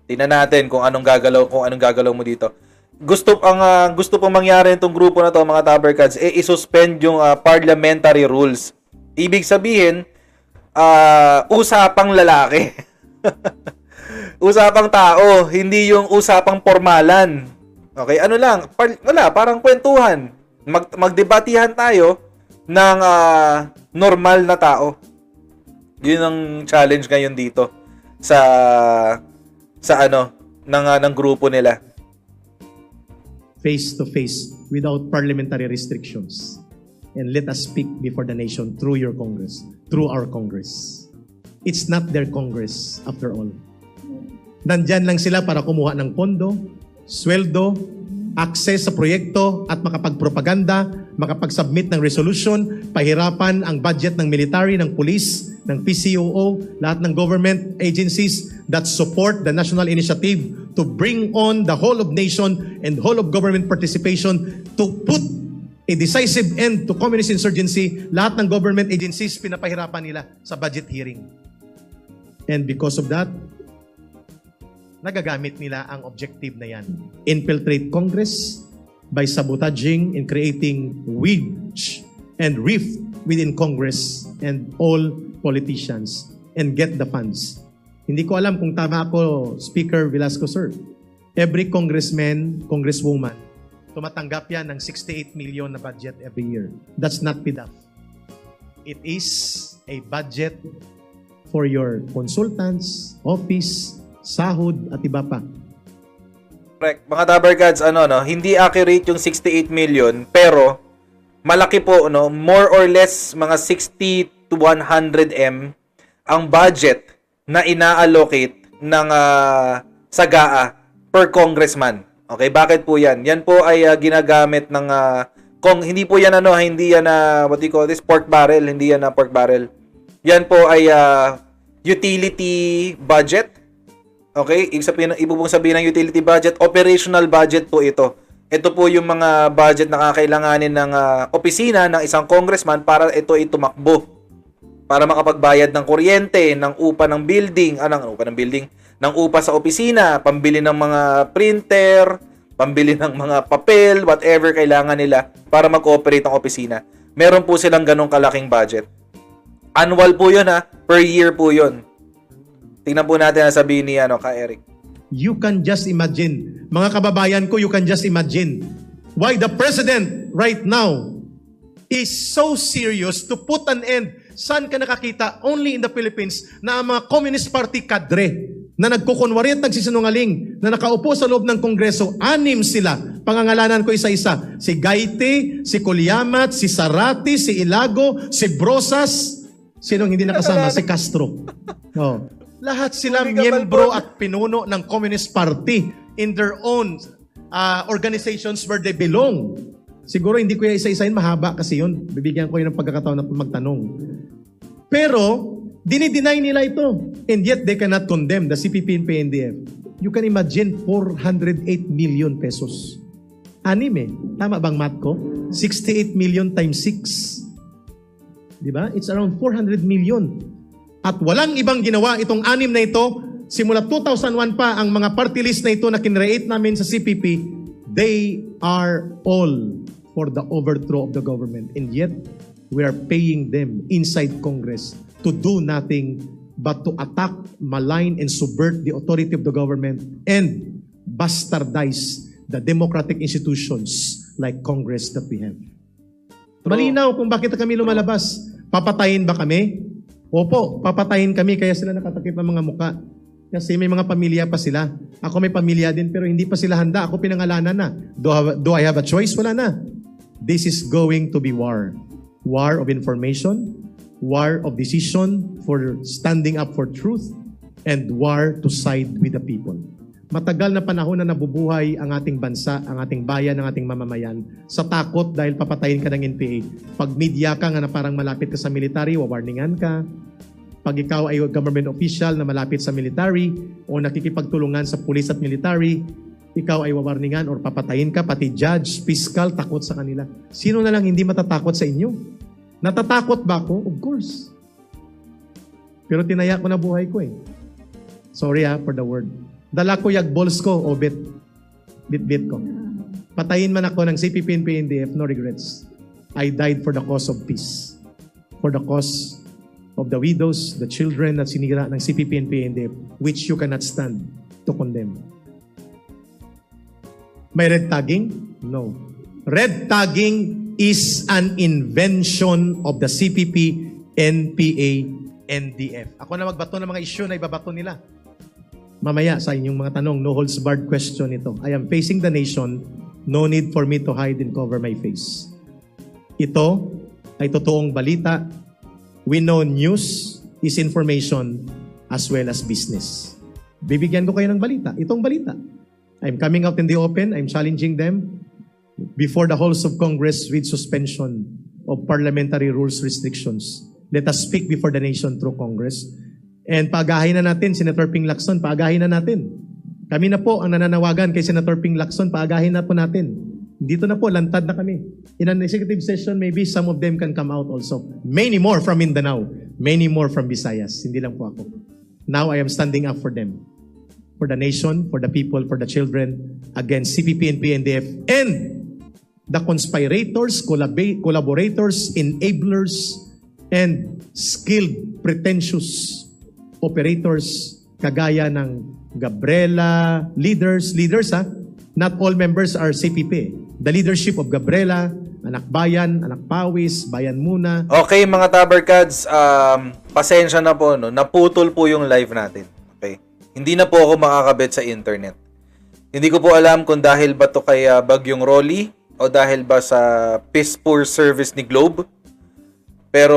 Tingnan natin kung anong gagalaw mo dito. Gusto pong mangyari nitong grupo na to mga Tabergads, i-suspend yung parliamentary rules. Ibig sabihin, usapang lalaki. Usapang tao, hindi yung usapang formalan. Okay, ano lang, parang kwentuhan. Magdebatihan tayo ng normal na tao. Yun ang challenge ngayon dito sa ng grupo nila. Face to face without parliamentary restrictions. And let us speak before the nation through your Congress, through our Congress. It's not their Congress after all. Nandyan lang sila para kumuha ng pondo, sweldo, access sa proyekto at makapagpropaganda, makapag-submit ng resolution, pahirapan ang budget ng military, ng police, ng PCOO, lahat ng government agencies that support the national initiative to bring on the whole of nation and whole of government participation to put a decisive end to communist insurgency. Lahat ng government agencies pinapahirapan nila sa budget hearing. And because of that, nagagamit nila ang objective na yan. Infiltrate Congress by sabotaging and creating wedge and rift within Congress and all politicians and get the funds. Hindi ko alam kung tama ako, Speaker Velasco, sir. Every congressman, congresswoman, tumatanggap yan ng 68 million na budget every year. That's not PDAF. It is a budget for your consultants, office, sahod, at iba pa. Correct. Mga Tabergads, hindi accurate yung 68 million, pero malaki po, more or less mga 60 to 100 M ang budget na ina-allocate ng SAGAA per congressman. Okay, bakit po yan? Yan po ay ginagamit ng hindi po yan what do you call this, pork barrel, hindi yan pork barrel. Yan po ay utility budget. Okay, ibig pong sabihin ng utility budget, operational budget po ito. Ito po yung mga budget na kakailanganin ng opisina ng isang congressman para ito ay tumakbo. Para makapagbayad ng kuryente, ng upa ng building, ng upa sa opisina, pambili ng mga printer, pambili ng mga papel, whatever kailangan nila para mag-operate ang opisina. Meron po silang ganong kalaking budget. Annual po yun, per year po yun. Tingnan po natin ang sabihin ni ka Eric. You can just imagine, mga kababayan ko, you can just imagine why the president right now is so serious to put an end. Saan ka nakakita? Only in the Philippines na ang mga Communist Party kadre na nagkukunwari at nagsisinungaling na nakaupo sa loob ng Kongreso, 6 sila. Pangangalanan ko isa-isa. Si Gaite, si Colyamat, si Sarati, si Ilago, si Brosas, Sinong hindi nakasama? Si Castro. Oh. Lahat sila Bumigay miyembro Balbon. at pinuno ng Communist Party in their own organizations where they belong. Siguro hindi ko yung isa-isahin, mahaba kasi yun. Bibigyan ko yun ng pagkakataon na magtanong. Pero, dinideny nila ito. And yet, they cannot condemn the CPP and PNDF. You can imagine 408 million pesos. Anim eh. Tama bang math ko? 68 million times 6. Diba? It's around 400 million. At walang ibang ginawa itong anim na ito. Simula 2001 pa, ang mga party list na ito na kinreate namin sa CPP, they are all for the overthrow of the government. And yet, we are paying them inside Congress to do nothing but to attack, malign, and subvert the authority of the government and bastardize the democratic institutions like Congress that we have. Malinaw kung bakit kami lumalabas. Papatayin ba kami? Opo, papatayin kami kaya sila nakatakip ng mga muka. Kasi may mga pamilya pa sila. Ako may pamilya din pero hindi pa sila handa. Ako pinangalanan na. Do I have a choice? Wala na. This is going to be war. War of information, war of decision for standing up for truth, and war to side with the people. Matagal na panahon na nabubuhay ang ating bansa, ang ating bayan, ang ating mamamayan sa takot dahil papatayin ka ng NPA. Pag media ka nga na parang malapit ka sa military, wawarningan ka. Pag ikaw ay government official na malapit sa military o nakikipagtulungan sa police at military, ikaw ay wawarningan or papatayin ka, pati judge, fiscal, takot sa kanila. Sino na lang hindi matatakot sa inyo? Natatakot ba ako? Of course. Pero tinaya ko na buhay ko eh. Sorry for the word. Dala ko yagbols ko o bit ko. Patayin man ako ng CPP and PNDF, no regrets. I died for the cause of peace. For the cause of the widows, the children na sinira ng CPP and PNDF, which you cannot stand to condemn. May red tagging? No. Red tagging is an invention of the CPP, NPA, NDF. Ako na magbato ng mga issue na ibabato nila. Mamaya sa inyong mga tanong, no holds barred question ito. I am facing the nation, no need for me to hide and cover my face. Ito ay totoong balita. We know news is information as well as business. Bibigyan ko kayo ng balita. Itong balita. I'm coming out in the open. I'm challenging them before the halls of Congress with suspension of parliamentary rules restrictions. Let us speak before the nation through Congress. And paagahin na natin, Senator Ping Lacson, paagahin na natin. Kami na po ang nananawagan kay Senator Ping Lacson, paagahin na po natin. Dito na po, lantad na kami. In an executive session, maybe some of them can come out also. Many more from Mindanao. Many more from Visayas. Hindi lang po ako. Now I am standing up for them. For the nation, for the people, for the children, against CPP and PNDF, and the conspirators, collaborators, enablers, and skilled, pretentious operators kagaya ng Gabriela, leaders ha? Not all members are CPP. The leadership of Gabriela, Anak Bayan, Anak Pawis, Bayan Muna. Okay mga Taberkads, pasensya na po, no? Naputol po yung live natin. Okay? Hindi na po ako makakabit sa internet. Hindi ko po alam kung dahil ba to kay Bagyong Rolly o dahil ba sa Peace Corps service ni Globe. Pero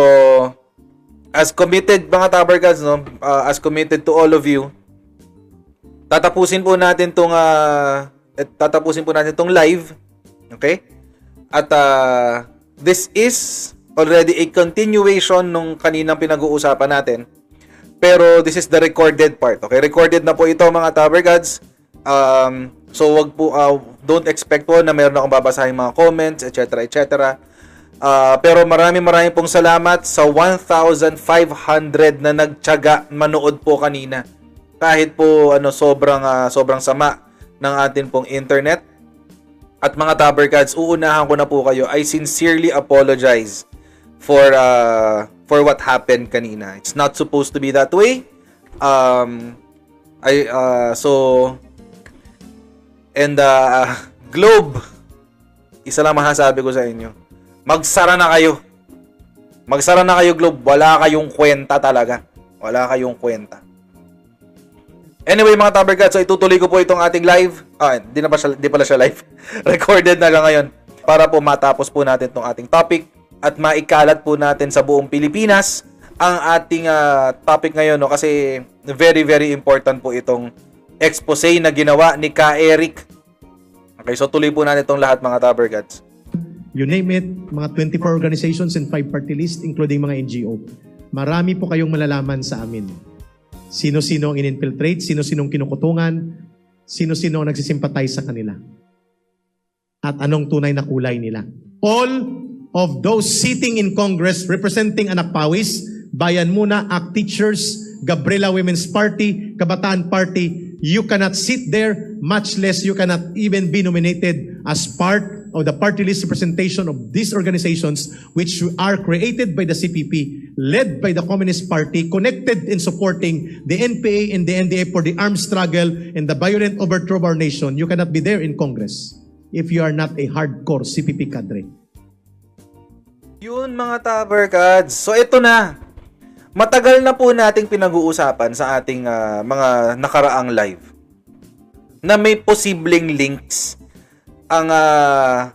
as committed mga Taberkads, no? As committed to all of you, tatapusin po natin tong live. Okay? At this is already a continuation nung kaninang pinag-uusapan natin. Pero this is the recorded part. Okay? Recorded na po ito mga Taberkads. So wag po don't expect po na meron akong babasahin mga comments, etc. etc. Pero marami pong salamat sa 1,500 na nagtiyaga manood po kanina. Kahit po sobrang sama ng atin pong internet. At mga Taberkads, uunahan ko na po kayo. I sincerely apologize for what happened kanina. It's not supposed to be that way. Globe, isa lang masasabi ko sa inyo. Magsara na kayo. Magsara na kayo, Globe. Wala kayong kwenta talaga. Wala kayong kwenta. Anyway, mga Taberkads, so itutuloy ko po itong ating live. Di pala siya live. Recorded na lang ngayon. Para po matapos po natin itong ating topic at maikalat po natin sa buong Pilipinas ang ating topic ngayon, no, kasi very very important po itong expose na ginawa ni Ka Eric. Okay, so tuloy po natin itong lahat, mga Tabergods. You name it, mga 24 organizations and 5 party list, including mga NGO. Marami po kayong malalaman sa amin. Sino-sino ang in-infiltrate, sino-sino ang kinukutungan, sino-sino ang nagsisimpatize sa kanila. At anong tunay na kulay nila. All of those sitting in Congress representing Anak Pawis, Bayan Muna, ACT Teachers, Gabriela Women's Party, Kabataan Party, you cannot sit there, much less you cannot even be nominated as part of the party list representation of these organizations which are created by the CPP, led by the Communist Party, connected in supporting the NPA and the NDA for the armed struggle and the violent overthrow of our nation. You cannot be there in Congress if you are not a hardcore CPP cadre. Yun, mga Tabergods. So ito na. Matagal na po nating pinag-uusapan sa ating mga nakaraang live na may posibleng links ang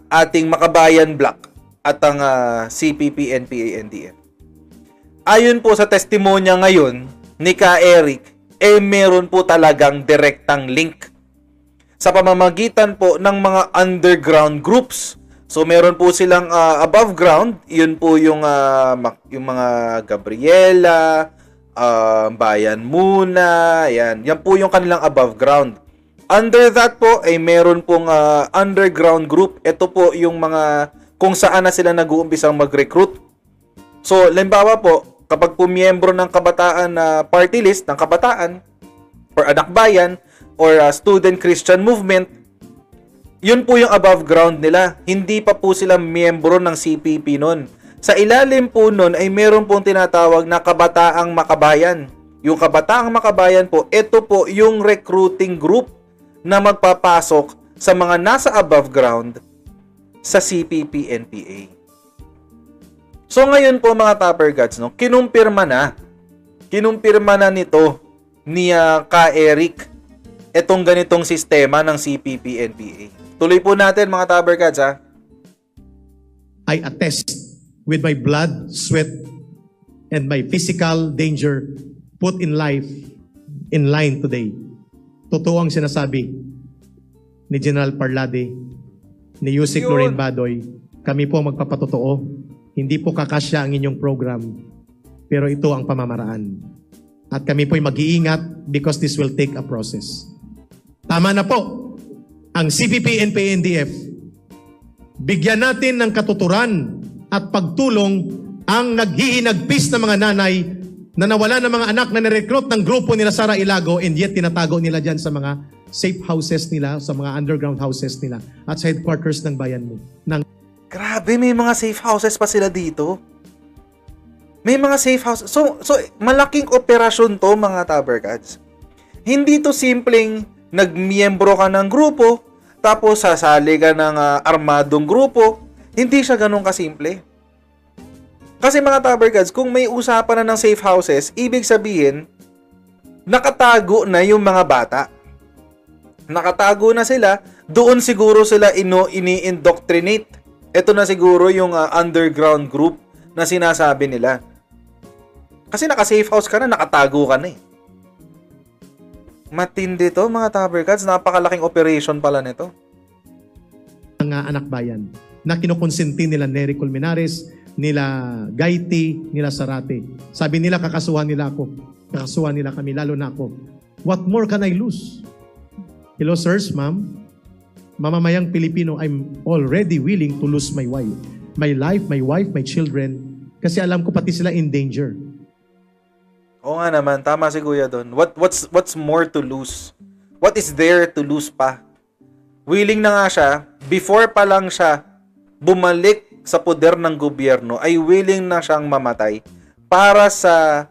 ating Makabayan Bloc at ang CPP, NPA, NDF. Ayon po sa testimonya ngayon ni Ka Eric, meron po talagang direktang link sa pamamagitan po ng mga underground groups. So meron po silang above ground, yun po yung mga Gabriela, Bayan Muna, yan po yung kanilang above ground. Under that po ay meron pong underground group. Ito po yung mga kung saan na sila nag-uumpisang mag-recruit. So limbawa po, kapag po miyembro ng kabataan party list ng kabataan or Anak Bayan or Student Christian Movement, yun po yung above ground nila. Hindi pa po sila miyembro ng CPP nun. Sa ilalim po nun ay meron pong tinatawag na Kabataang Makabayan. Yung Kabataang Makabayan po, ito po yung recruiting group na magpapasok sa mga nasa above ground sa CPP, NPA. So ngayon po, mga Tabergods, no, kinumpirma na nito ni Ka Eric itong ganitong sistema ng CPP, NPA. Tuloy po natin, mga Tabergods, ha? I attest with my blood, sweat, and my physical danger put in life in line today. Totoo ang sinasabi ni General Parlade, ni Yusek Lorraine Badoy. Kami po magpapatotoo. Hindi po kakasya ang inyong program, pero ito ang pamamaraan. At kami po'y mag-iingat because this will take a process. Tama na po ang CPP, NPA, NDF. Bigyan natin ng katuturan at pagtulong ang naghihinagpis na mga nanay na nawala ng mga anak na nirecruit ng grupo nila Sara Ilago and yet tinatago nila dyan sa mga safe houses nila, sa mga underground houses nila at sa headquarters ng bayan mo. Grabe, may mga safe houses pa sila dito. May mga safe houses. So malaking operasyon to, mga Tabergods. Hindi to simpleng nagmiyembro ka ng grupo, tapos sasali ka ng armadong grupo. Hindi siya ganun kasimple. Kasi, mga Tabergods, kung may usapan na ng safe houses, ibig sabihin, nakatago na yung mga bata. Nakatago na sila, doon siguro sila ini-indoctrinate. Ito na siguro yung underground group na sinasabi nila. Kasi naka-safe house ka na, nakatago ka na eh. Matindi to, mga Tabergods. Napakalaking operation pala nito. Ang anak bayan na kinukonsinti nila Nery Colmenares, nila Gaiti, nila Sarate. Sabi nila kakasuhan nila ako. Kakasuhan nila kami, lalo na ako. What more can I lose? Hello, sirs, ma'am. Mamamayang Pilipino, I'm already willing to lose my wife. My life, my wife, my children. Kasi alam ko pati sila in danger. Oo nga naman, tama si Kuya doon. What's more to lose? What is there to lose pa? Willing na nga siya, before pa lang siya bumalik sa poder ng gobyerno, ay willing na siyang mamatay para sa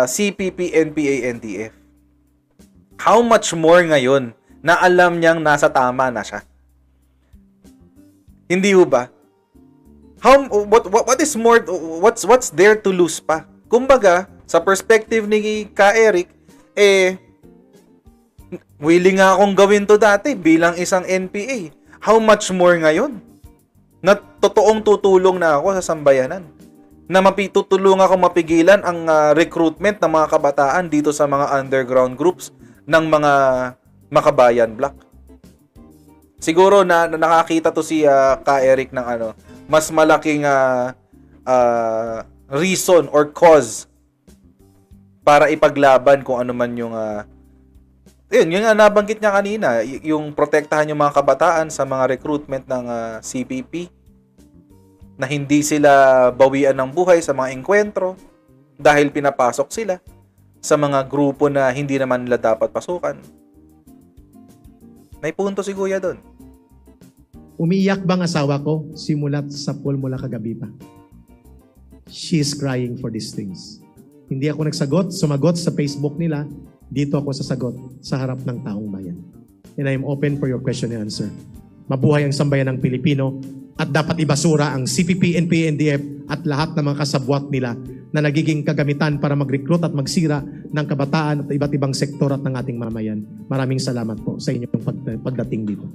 CPP, NPA, NDF. How much more ngayon na alam niyang nasa tama na siya? Hindi ba? What is more, what's there to lose pa? Kumbaga, sa perspective ni Ka Eric, willing nga akong gawin to dati bilang isang NPA. How much more ngayon? Na totoong tutulong na ako sa sambayanan. na tutulungan akong mapigilan ang recruitment ng mga kabataan dito sa mga underground groups ng mga Makabayan Black. Siguro na nakakita to si Ka Eric ng mas malaking reason or cause para ipaglaban kung ano man yung yun nga nabanggit niya kanina, yung protektahan yung mga kabataan sa mga recruitment ng CPP, na hindi sila bawian ng buhay sa mga engkwentro dahil pinapasok sila sa mga grupo na hindi naman nila dapat pasukan. May punto si Kuya doon. Umiiyak bang asawa ko simulat sa pool mula kagabi pa? She's crying for these things. Hindi ako sumagot sa Facebook nila. Dito ako sasagot sa harap ng taong bayan. And I am open for your question and answer. Mabuhay ang sambayan ng Pilipino at dapat ibasura ang CPP, NPA, NDF at lahat ng mga kasabwat nila na nagiging kagamitan para mag-recruit at magsira ng kabataan at iba't ibang sektor at ng ating mamayan. Maraming salamat po sa inyong pagdating dito.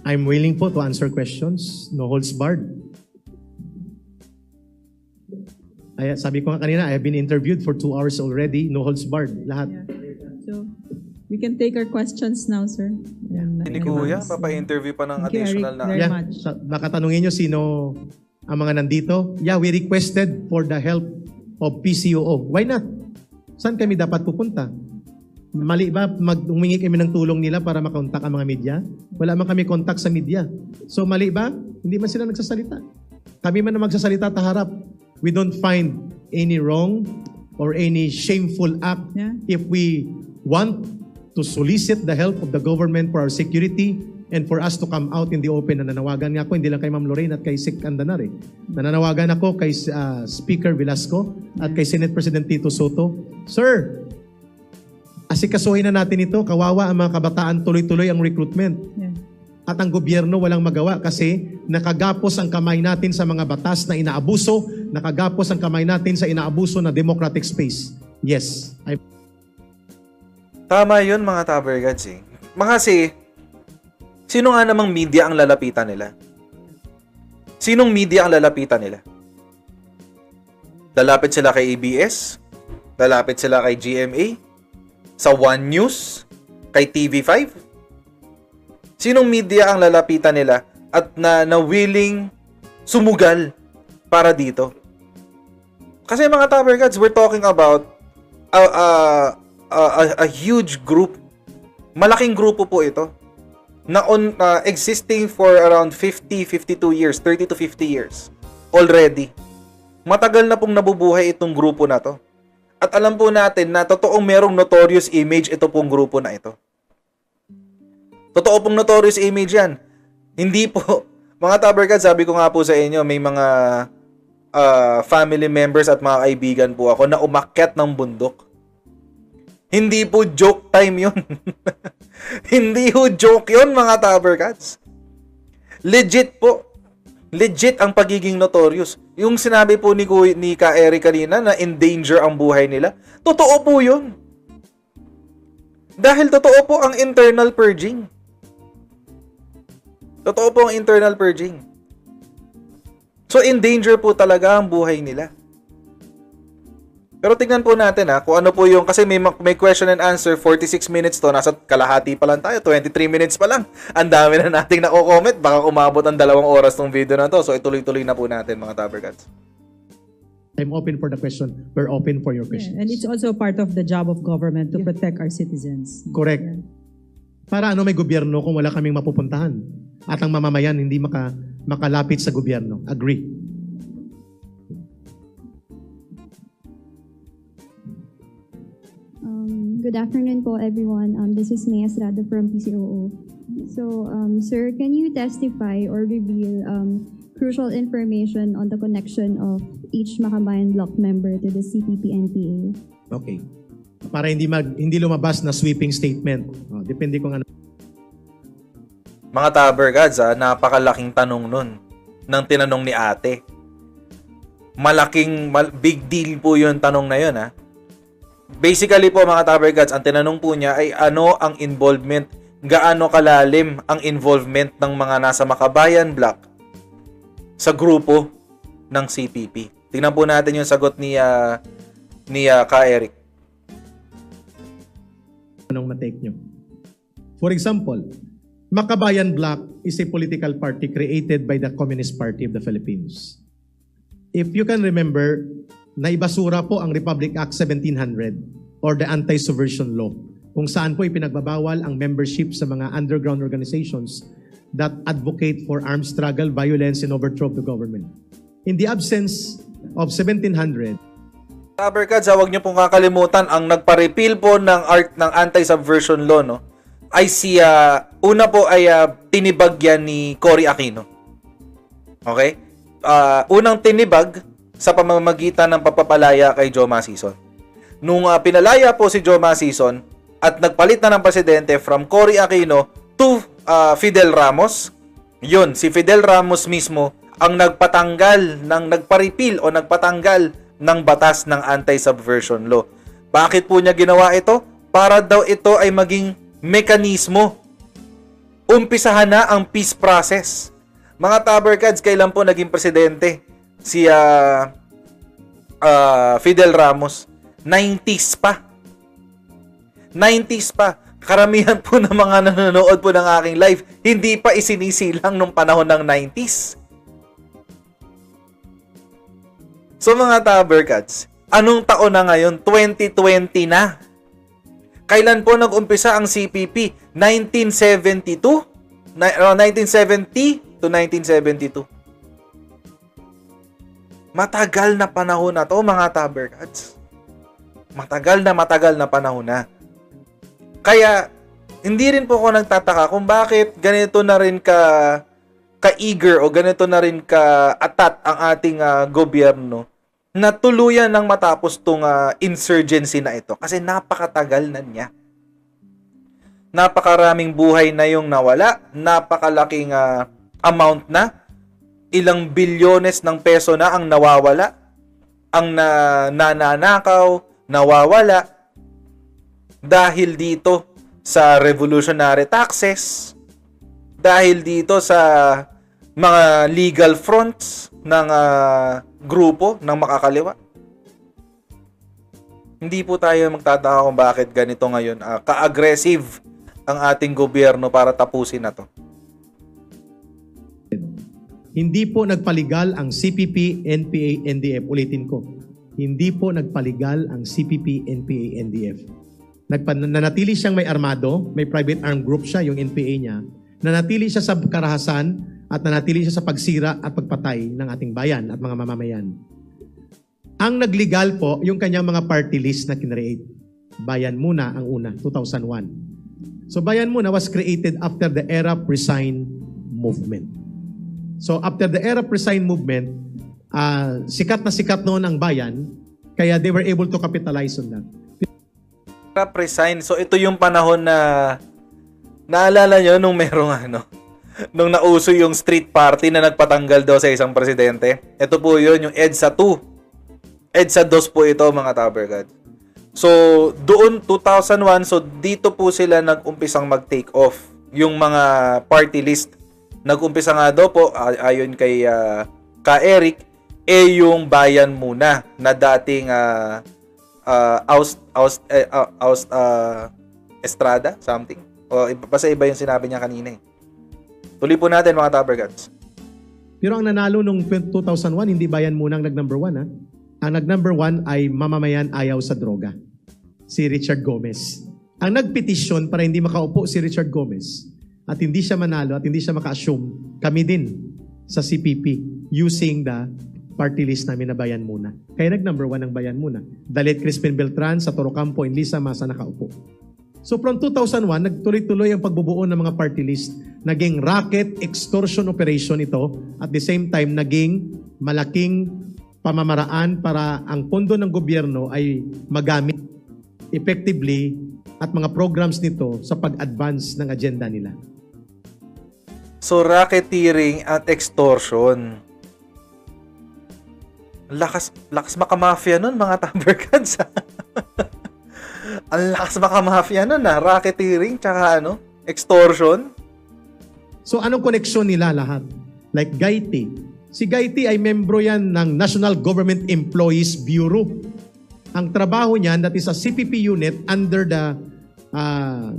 I'm willing po to answer questions. No holds barred. Sabi ko nga kanina, I have been interviewed for 2 hours already. No holds barred. Lahat. Yeah. So, we can take our questions now, sir. Hindi Kuya, papa-interview pa ng Thank you, additional Eric, na. very Yeah, much. baka tanungin nyo sino ang mga nandito. Yeah, we requested for the help of PCOO. Why not? Saan kami dapat pupunta? Mali ba humingi kami ng tulong nila para makontak ang mga media? Wala man kami contact sa media. So mali ba? Hindi man sila nagsasalita. Kami man na magsasalita taharap. We don't find any wrong or any shameful act if we want to solicit the help of the government for our security and for us to come out in the open. Nananawagan nga ako, hindi lang kay Ma'am Lorraine at kay Sec Andanar. Nananawagan ako kay Speaker Velasco at kay Senate President Tito Soto. Sir, asikasuhin na natin ito. Kawawa ang mga kabataan, tuloy-tuloy ang recruitment. Yeah. At ang gobyerno walang magawa kasi nakagapos ang kamay natin sa mga batas na inaabuso, nakagapos ang kamay natin sa inaabuso na democratic space. Yes. Tama yun mga Tabergads eh. Kasi, sino nga namang media ang lalapitan nila? Sinong media ang lalapitan nila? Lalapit sila kay ABS? Lalapit sila kay GMA? Sa One News? Kay TV5? Sinong media ang lalapitan nila at na willing sumugal para dito? Kasi mga Tabergads, we're talking about a huge group. Malaking grupo po ito na existing for around 52 years, 30 to 50 years already. Matagal na pong nabubuhay itong grupo na to. At alam po natin na totoong merong notorious image ito pong grupo na ito. Totoo pong notorious image yan. Hindi po, mga Tabergads, sabi ko nga po sa inyo, may mga family members at mga kaibigan po ako na umakyat ng bundok. Hindi po joke time yun. Hindi po joke yun, mga Tabergads. Legit po. Legit ang pagiging notorious. Yung sinabi po ni Ka Eric kanina na endanger ang buhay nila, totoo po yun. Dahil totoo po ang internal purging. Totoo po ang internal purging. So, in danger po talaga ang buhay nila. Pero tingnan po natin kung ano po yung, kasi may question and answer, 46 minutes to, nasa kalahati pa lang tayo, 23 minutes pa lang. Ang dami na nating nako-comment, baka umabot ang 2 oras tong video na to. So, ituloy-tuloy na po natin mga Tabergads. I'm open for the question. We're open for your questions. Yeah, and it's also part of the job of government to protect our citizens. Correct. Yeah. Para may gobyerno kung wala kaming mapupuntahan at ang mamamayan hindi makalapit sa gobyerno. Agree. Good afternoon po everyone. This is Mea Estrada from PCOO. So, sir, can you testify or reveal crucial information on the connection of each Makabayan Block member to the CPP-NPA? Okay. Para hindi lumabas na sweeping statement. Depende kung ano. Mga Tabergads, napakalaking tanong nun ng tinanong ni ate. Big deal po yung tanong na yun. Basically po mga Tabergads, ang tinanong po niya ay ano ang involvement gaano kalalim ang involvement ng mga nasa Makabayan Block sa grupo ng CPP. Tingnan po natin yung sagot ni Ka Eric. Anong matake nyo? For example, Makabayan Block is a political party created by the Communist Party of the Philippines. If you can remember, naibasura po ang Republic Act 1700 or the Anti-Subversion Law, kung saan po ipinagbabawal ang membership sa mga underground organizations that advocate for armed struggle, violence, and overthrow of the government. In the absence of 1700, Taberkads, huwag niyo pong kakalimutan ang nagpa-repeal po ng anti-subversion law, no? Ay una po ay tinibag yan ni Cory Aquino. Okay? Unang tinibag sa pamamagitan ng pagpapalaya kay Joe Masison. Nung pinalaya po si Joe Masison at nagpalit na ng presidente from Cory Aquino to Fidel Ramos, yun, si Fidel Ramos mismo ang nagpa-repeal o nagpatanggal ng batas ng anti-subversion law. Bakit po niya ginawa ito? Para daw ito ay maging mekanismo. Umpisahan na ang peace process. Mga Taberkads, kailan po naging presidente si Fidel Ramos? 90s pa. 90s pa. Karamihan po ng mga nanonood po ng aking live, hindi pa isinisilang nung panahon ng 90s. So mga Taberkads, anong taon na ngayon? 2020 na. Kailan po nag-umpisa ang CPP? 1970 to 1972. Matagal na panahon na to, mga Taberkads. Matagal na panahon na. Kaya, hindi rin po ako nagtataka kung bakit ganito na rin ka-eager o ganito na rin ka-atat ang ating gobyerno na tuluyan ng matapos tong insurgency na ito. Kasi napakatagal na niya. Napakaraming buhay na yung nawala. Napakalaking amount na. Ilang bilyones ng peso na ang nawawala. Ang nananakaw, nawawala. Dahil dito sa revolutionary taxes. Dahil dito sa mga legal fronts ng grupo ng makakaliwa. Hindi po tayo magtataka kung bakit ganito ngayon ka-aggressive ang ating gobyerno para tapusin na to. hindi po nagpaligal ang CPP, NPA, NDF. Ulitin ko, hindi po nagpaligal ang CPP, NPA, NDF. Nanatili siyang may armado, may private armed group siya, yung NPA niya. Nanatili siya sa karahasan at nanatili siya sa pagsira at pagpatay ng ating bayan at mga mamamayan. Ang nagligal po, yung kanyang mga party list na kinreate. Bayan Muna ang una, 2001. So Bayan Muna was created after the Arab Resign movement. So after the Arab Resign movement, sikat na sikat noon ang bayan, kaya they were able to capitalize on that. Arab Resign, so ito yung panahon na naalala nyo nung merong nung nauso yung street party na nagpatanggal daw sa isang presidente. Ito po yun, yung EDSA 2. EDSA 2 po ito, mga Tabergad. So, doon 2001, so dito po sila nag-umpisang mag-take off yung mga party list. Nag-umpisa nga daw po, ayon kay Ka Eric, yung Bayan Muna na dating Estrada, something. O basta iba yung sinabi niya kanina eh. Tuloy po natin, mga Tabergads. Pero ang nanalo nung 2001, hindi Bayan Muna ang nag-number 1 ha. Ang nag-number 1 ay Mamamayan Ayaw sa Droga. Si Richard Gomez. Ang nagpetisyon para hindi makaupo si Richard Gomez at hindi siya manalo at hindi siya maka-assume, kami din sa CPP using the party list namin na Bayan Muna. Kaya nag-number 1 ang Bayan Muna. Dalit Crispin Beltran sa Torocampo and Lisa Masa nakaupo. So from 2001, nagtuloy-tuloy ang pagbubuo ng mga party list. Naging racket extortion operation ito. At the same time, naging malaking pamamaraan para ang pondo ng gobyerno ay magamit effectively at mga programs nito sa pag-advance ng agenda nila. So racketeering at extortion. Lakas makamafia nun, mga Tabergads. Ang lakas makamafia nun, racketeering tsaka Extortion? So anong koneksyon nila lahat? Like Gaiti. Si Gaiti ay membro yan ng National Government Employees Bureau. Ang trabaho niyan, that is a CPP unit under the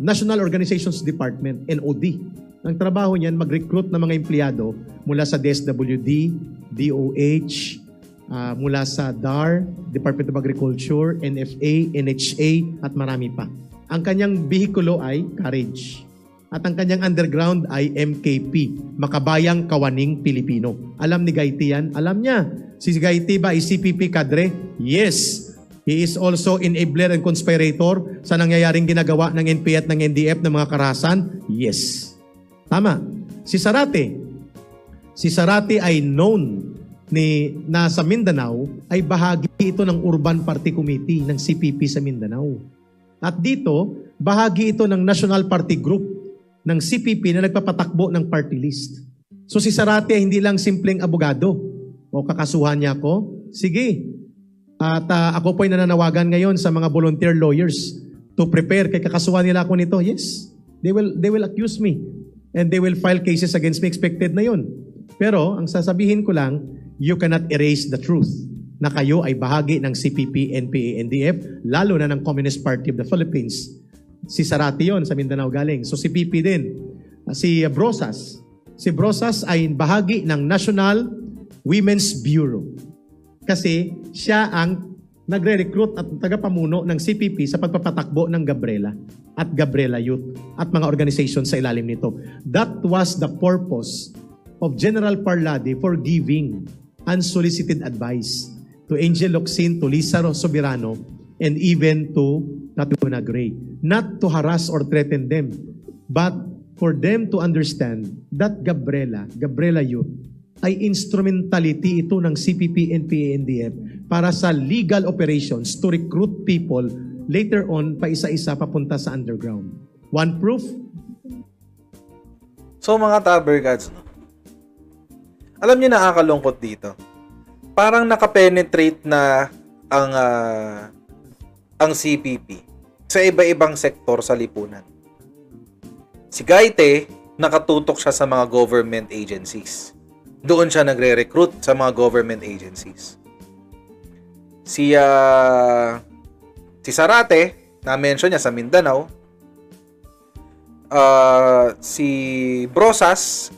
National Organizations Department, NOD. Ang trabaho niyan, mag-recruit ng mga empleyado mula sa DSWD, DOH, mula sa DAR, Department of Agriculture, NFA, NHA, at marami pa. Ang kanyang bihikulo ay Courage. At ang kanyang underground ay MKP, Makabayang Kawaning Pilipino. Alam ni Gaiti yan? Alam niya. Si Gaiti ba ay CPP kadre? Yes. He is also enabler and conspirator sa nangyayaring ginagawa ng NPA at ng NDF ng mga karahasan? Yes. Tama. Si Sarate ay known na sa Mindanao ay bahagi ito ng Urban Party Committee ng CPP sa Mindanao. At dito, bahagi ito ng National Party Group ng CPP na nagpapatakbo ng party list. So si Sarate ay hindi lang simpleng abogado. O kakasuhan niya ako? Sige. At ako po ay nananawagan ngayon sa mga volunteer lawyers to prepare. Kay kakasuhan nila ako nito. Yes. They will accuse me. And they will file cases against me. Expected na yun. Pero ang sasabihin ko lang, you cannot erase the truth na kayo ay bahagi ng CPP, NPA, NDF, lalo na ng Communist Party of the Philippines. Si Sarate yon sa Mindanao galing. So si PP din. Si Brosas. Si Brosas ay bahagi ng National Women's Bureau. Kasi siya ang nagre-recruit at tagapamuno ng CPP sa pagpapatakbo ng Gabriela at Gabriela Youth at mga organisasyon sa ilalim nito. That was the purpose of General Parlade for giving unsolicited advice to Angel Locsin, to Lisa Soberano, and even to Tatiana Gray. Not to harass or threaten them, but for them to understand that Gabriela Youth, ay instrumentality ito ng CPP, NPA, NDF para sa legal operations to recruit people later on pa isa-isa papunta sa underground. One proof? So mga Tabergads, alam niyo nakakalungkot dito. Parang nakapenetrate na ang CPP sa iba-ibang sektor sa lipunan. Si Gaite, nakatutok siya sa mga government agencies. Doon siya nagre-recruit sa mga government agencies. Si Sarate, na-mention niya sa Mindanao. Si Brosas,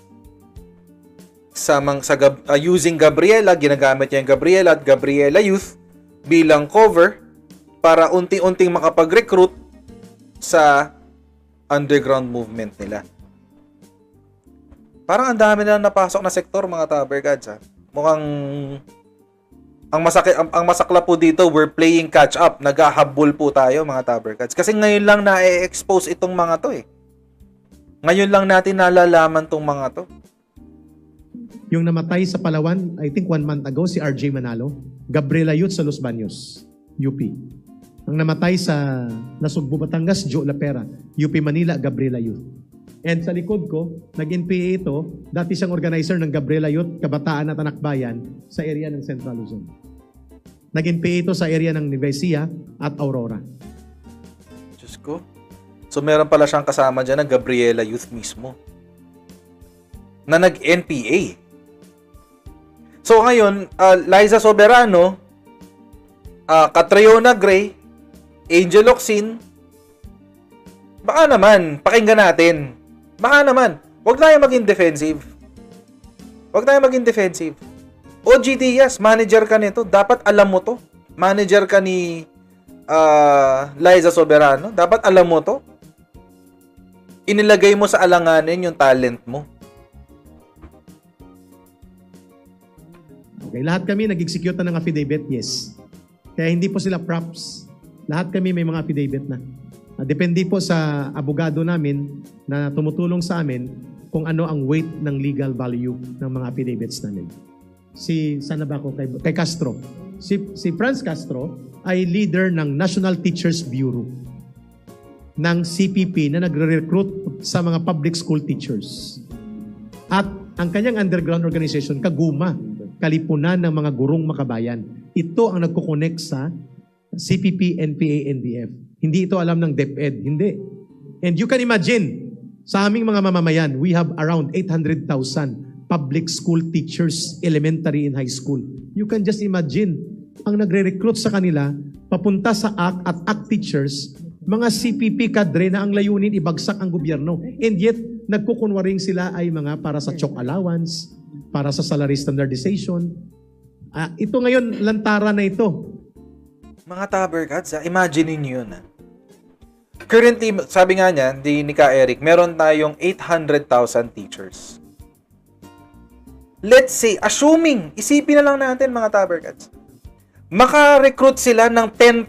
using Gabriela, ginagamit niya yung Gabriela at Gabriela Youth bilang cover para unti-unting makapag-recruit sa underground movement nila. Parang ang dami na napasok na sektor, mga Tabergads. Mukhang ang masakla po dito, we're playing catch up. Naghahabol po tayo, mga Tabergads. Kasi ngayon lang na-expose itong mga to eh. Ngayon lang natin nalalaman tong mga to. Yung namatay sa Palawan, I think 1 month ago, si RJ Manalo. Gabriela Youth sa Los Baños, UP. Ang namatay sa Nasugbu, Batangas, Joe Lapera, UP Manila, Gabriela Youth. And sa likod ko, nag-NPA ito, dati siyang organizer ng Gabriela Youth, Kabataan at Anak Bayan sa area ng Central Luzon. Nag-NPA ito sa area ng Nuecia at Aurora. Diyos ko. So meron pala siyang kasama dyan ng Gabriela Youth mismo na nag-NPA. So ngayon, Liza Soberano, Catriona Gray, Angel Locsin, baka naman, pakinggan natin. Baka naman, huwag tayo maging defensive. Huwag tayo maging defensive. OG Diaz, manager ka nito. Dapat alam mo to. Manager ka ni Liza Soberano. Dapat alam mo to. Inilagay mo sa alanganin yung talent mo. Okay, lahat kami nag-execute na ng affidavit, yes. Kaya hindi po sila props. Lahat kami may mga affidavit na. Depende po sa abogado namin na tumutulong sa amin kung ano ang weight ng legal value ng mga affidavits namin. Sana ba ako? Kay Castro. Si Franz Castro ay leader ng National Teachers Bureau ng CPP na nagre-recruit sa mga public school teachers. At ang kanyang underground organization, Kaguma, Kalipunan ng mga gurong makabayan. Ito ang nagkukonek sa CPP, NPA, NDF. Hindi ito alam ng DepEd. Hindi. And you can imagine, Sa aming mga mamamayan, we have around 800,000 public school teachers, elementary and high school. You can just imagine, ang nagre-recruit sa kanila, papunta sa ACT at ACT teachers, mga CPP kadre na ang layunin ibagsak ang gobyerno. And yet, nagkukunwaring sila ay mga para sa chalk allowance, para sa salary standardization. Ito ngayon, lantara na ito. Mga Tabercats, imagine niyo yun. Currently, sabi nga niya, ni Ka Eric, meron tayong 800,000 teachers. Let's say, assuming, isipin na lang natin mga Tabercats, maka-recruit sila ng 10%.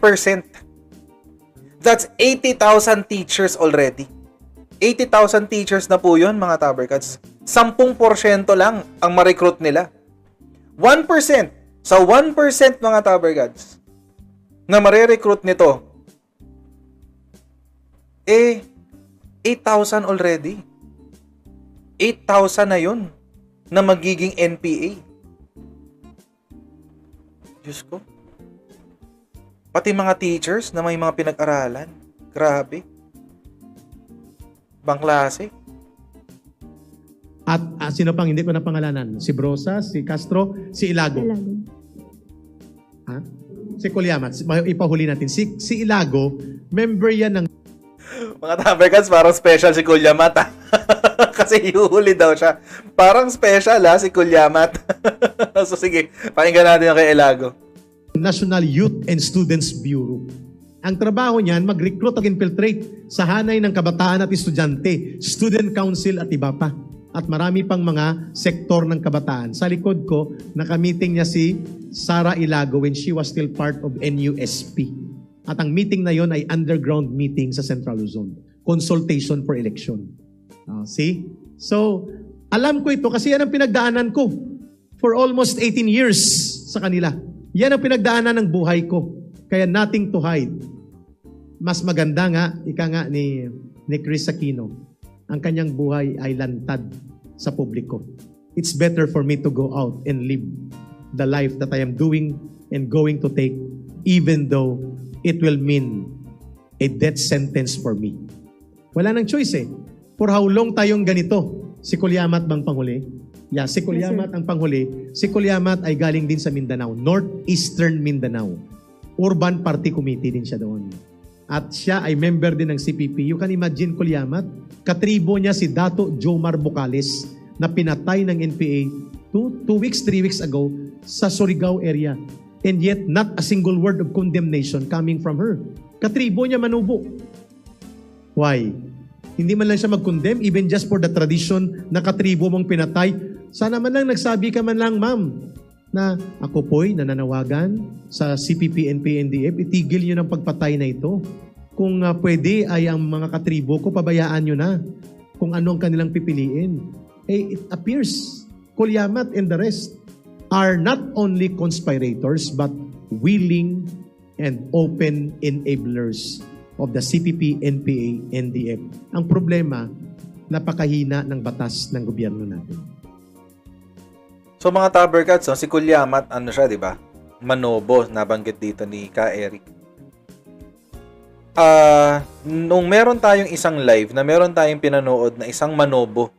That's 80,000 teachers already. 80,000 teachers na po yun, mga Tabercats. 10% lang ang ma-recruit nila. 1%. Sa 1% mga Tabercats na mare-recruit nito, 8,000 already. 8,000 na yun na magiging NPA. Diyos ko. Pati mga teachers na may mga pinag-aralan. Grabe. Bang klase. At sino pang hindi ko na pangalanan? Si Brosa, si Castro, si Ilago. Ilago. Ha? Si Colyamat. Ipahuli natin. Si Ilago, member yan ng Mga Tabercats, parang special si Kulyamat. Kasi ihuhuli daw siya. Parang special si Kulyamat. So sige, pakinggan natin yung kay Ilago. National Youth and Students Bureau. Ang trabaho niyan, mag-recruit at infiltrate sa hanay ng kabataan at estudyante, student council at iba pa. At marami pang mga sektor ng kabataan. Sa likod ko, nakamiting niya si Sara Ilago when she was still part of NUSP. At ang meeting na yon ay underground meeting sa Central Luzon. Consultation for election. See? So, alam ko ito kasi yan ang pinagdaanan ko for almost 18 years sa kanila. Yan ang pinagdaanan ng buhay ko. Kaya nothing to hide. Mas maganda nga, ika nga ni Chris Aquino, ang kanyang buhay ay lantad sa publiko. It's better for me to go out and live the life that I am doing and going to take, even though it will mean a death sentence for me. Wala nang choice eh. For how long tayong ganito? Si Colyamat bang panghuli? Yeah, si Colyamat ang panghuli. Si Colyamat ay galing din sa Mindanao, Northeastern Mindanao. Urban Party Committee din siya doon. At siya ay member din ng CPP. You can imagine Colyamat, katribo niya si Dato Jomar Bocales na pinatay ng NPA 3 weeks ago sa Surigao area. And yet, not a single word of condemnation coming from her. Katribo niya manubo. Why? Hindi man lang siya mag-condemn, even just for the tradition na katribo mong pinatay. Sana man lang nagsabi ka man lang, ma'am, na ako po'y nananawagan sa CPP, NPA, NDF, itigil nyo ng pagpatay na ito. Kung pwede ay ang mga katribo ko, pabayaan nyo na kung anong kanilang pipiliin. It appears, Colyamat and the rest are not only conspirators but willing and open enablers of the CPP, NPA, NDF. Ang problema, napakahina ng batas ng gobyerno natin. So mga Tabercats, si Kulyamat, siya, di ba? Manobo, nabanggit dito ni Ka Eric. Nung meron tayong isang live na meron tayong pinanood na isang manobo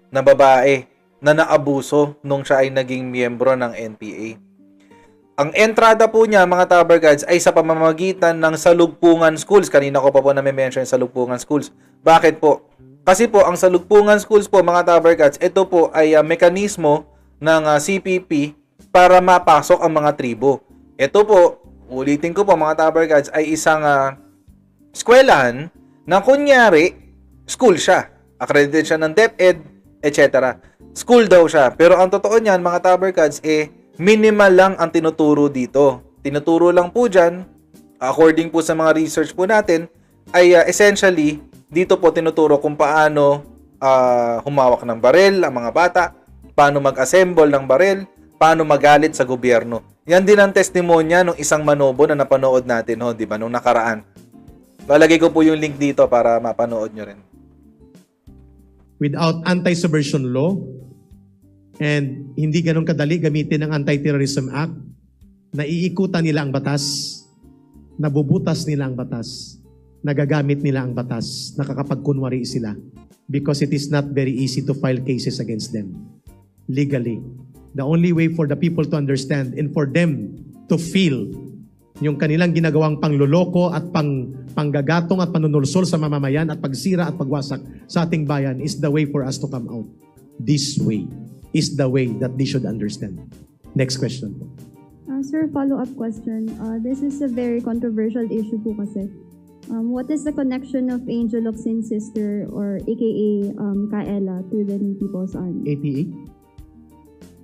na babae na naabuso nung siya ay naging miyembro ng NPA. Ang entrada po niya, mga Tabercats, ay sa pamamagitan ng Salugpungan Schools. Kanina ko pa po na-mention Salugpungan Schools. Bakit po? Kasi po, ang Salugpungan Schools po, mga Tabercats, ito po ay mekanismo ng CPP para mapasok ang mga tribo. Ito po, ulitin ko po, mga Tabercats, ay isang eskwelahan na kunyari, school siya. Accredited siya ng DepEd, etc. School daw siya. Pero ang totoo niyan, mga Tabercats, minimal lang ang tinuturo dito. Tinuturo lang po dyan, according po sa mga research po natin, ay essentially, dito po tinuturo kung paano humawak ng baril ang mga bata, paano mag-assemble ng baril, paano magalit sa gobyerno. Yan din ang testimonya ng isang manobo na napanood natin, di ba, nung nakaraan. Lalagay ko po yung link dito para mapanood nyo rin. Without anti-subversion law, and hindi ganun kadali gamitin ang Anti-Terrorism Act, naiikutan nila ang batas, nabubutas nila ang batas, nagagamit nila ang batas, nakakapagkunwari sila. because it is not very easy to file cases against them legally. The only way for the people to understand and for them to feel yung kanilang ginagawang pangloloko at panggagatong at panunulsol sa mamamayan at pagsira at pagwasak sa ating bayan is the way for us to come out. This way is the way that they should understand. Next question po. Sir, follow-up question. This is a very controversial issue po kasi. What is the connection of Angel Locsin's sister or aka Kaela to the New People's Army? ATA?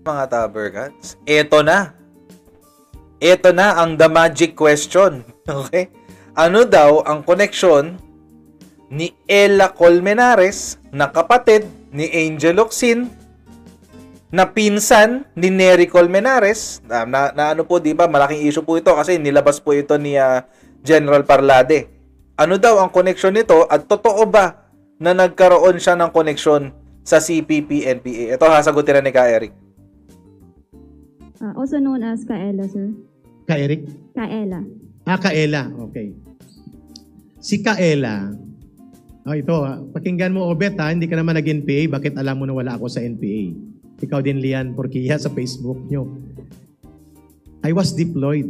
Mga Tabergats, eto na. Ito na ang the magic question. Okay? Ano daw ang connection ni Ella Colmenares na kapatid ni Angel Locsin na pinsan ni Nery Colmenares na ano po, di ba? Malaking issue po ito kasi nilabas po ito ni General Parlade. Ano daw ang connection nito at totoo ba na nagkaroon siya ng connection sa CPP-NPA? Ito hasagutin na ni Ka Eric. Also known as Kaela, sir. Ka-Eric? Kaela. Kaela. Okay. Si Kaela, ito, pakinggan mo, Obet, hindi ka naman nag-NPA, bakit alam mo na wala ako sa NPA? Ikaw din, Lian Porquilla, sa Facebook nyo. I was deployed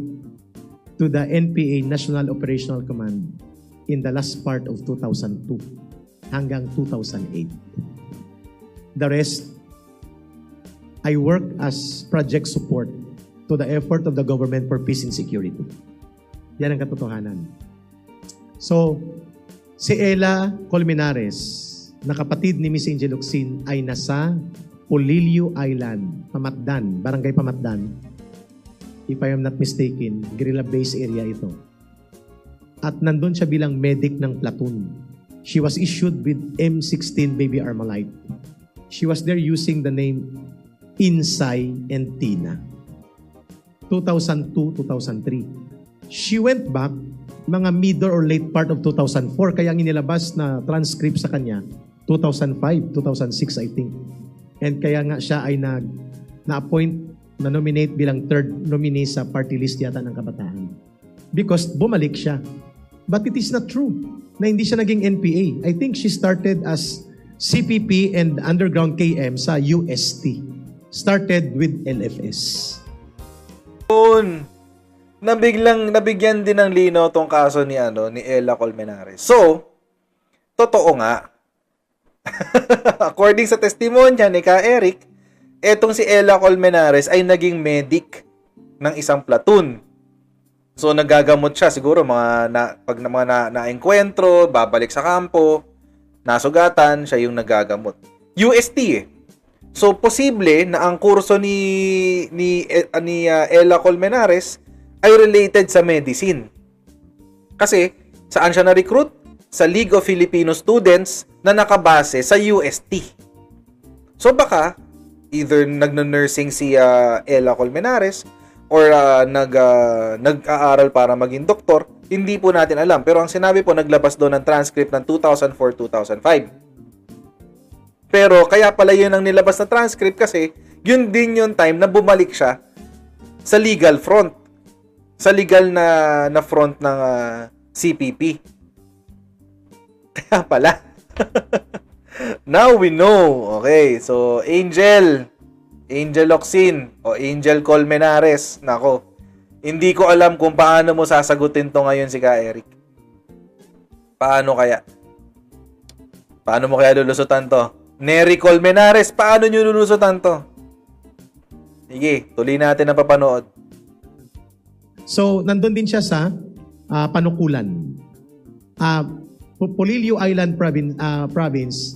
to the NPA National Operational Command in the last part of 2002 hanggang 2008. The rest, I worked as project support to the effort of the government for peace and security. Yan ang katotohanan. So, si Ella Colmenares, na kapatid ni Miss Angel Locsin, ay nasa Polillo Island, Pamatdan, Barangay Pamatdan. If I am not mistaken, guerrilla base area ito. At nandun siya bilang medic ng platoon. She was issued with M16 Baby Armalite. She was there using the name Insay and Tina. 2002-2003. She went back mga middle or late part of 2004, kaya ang inilabas na transcript sa kanya 2005, 2006 I think. And kaya nga siya ay na-appoint, na-nominate bilang third nominee sa party list yata ng Kabataan. Because bumalik siya. But it is not true na hindi siya naging NPA. I think she started as CPP and underground KM sa UST. Started with LFS. Nabigyan din ng linaw tong kaso ni Ella Colmenares. So, totoo nga. According sa testimonya ni Ka Eric, etong si Ella Colmenares ay naging medic ng isang platoon. So, nagagamot siya siguro pag na-enkwentro, babalik sa kampo, nasugatan, siya yung nagagamot. UST eh. So, posible na ang kurso ni Ella Colmenares ay related sa medicine. Kasi, saan siya na-recruit? Sa League of Filipino Students na nakabase sa UST. So, baka, either nagno-nursing si Ella Colmenares or nag-aaral para maging doktor, hindi po natin alam. Pero ang sinabi po, naglabas doon ng transcript ng 2004-2005. Pero kaya pala yun ang nilabas na transcript kasi yun din yung time na bumalik siya sa legal front. Sa legal na front ng CPP. Kaya pala. Now we know. Okay, so Angel Locsin o Angel Colmenares. Nako, hindi ko alam kung paano mo sasagutin to ngayon si Ka Eric. Paano kaya? Paano mo kaya lulusutan to? Nery Colmenares, paano nyo lulusutan to? Sige, tuloy natin ang papanood. So, nandun din siya sa Panukulan. Polillo Island province,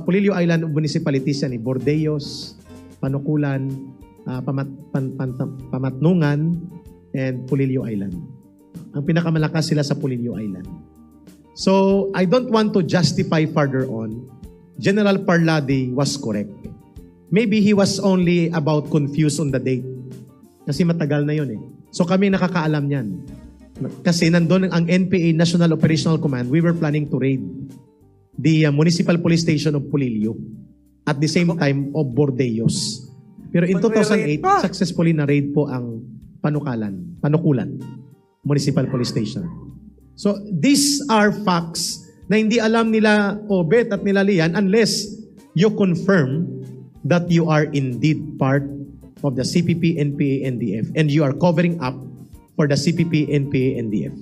Polillo Island Municipality siya ni Bordeos, Panukulan, Pamatnungan, and Polillo Island. Ang pinakamalakas sila sa Polillo Island. So, I don't want to justify further on. General Parlade was correct. Maybe he was only about confused on the date. Kasi matagal na yun eh. So kami nakakaalam yan. Kasi nandun ang NPA National Operational Command, we were planning to raid the Municipal Police Station of Polillo at the same time of Bordeos. Pero in 2008, successfully na-raid po ang Panukulan Municipal Police Station. So these are facts na hindi alam nila Obet at nila Lian unless you confirm that you are indeed part of the CPP, NPA, NDF and you are covering up for the CPP, NPA, NDF.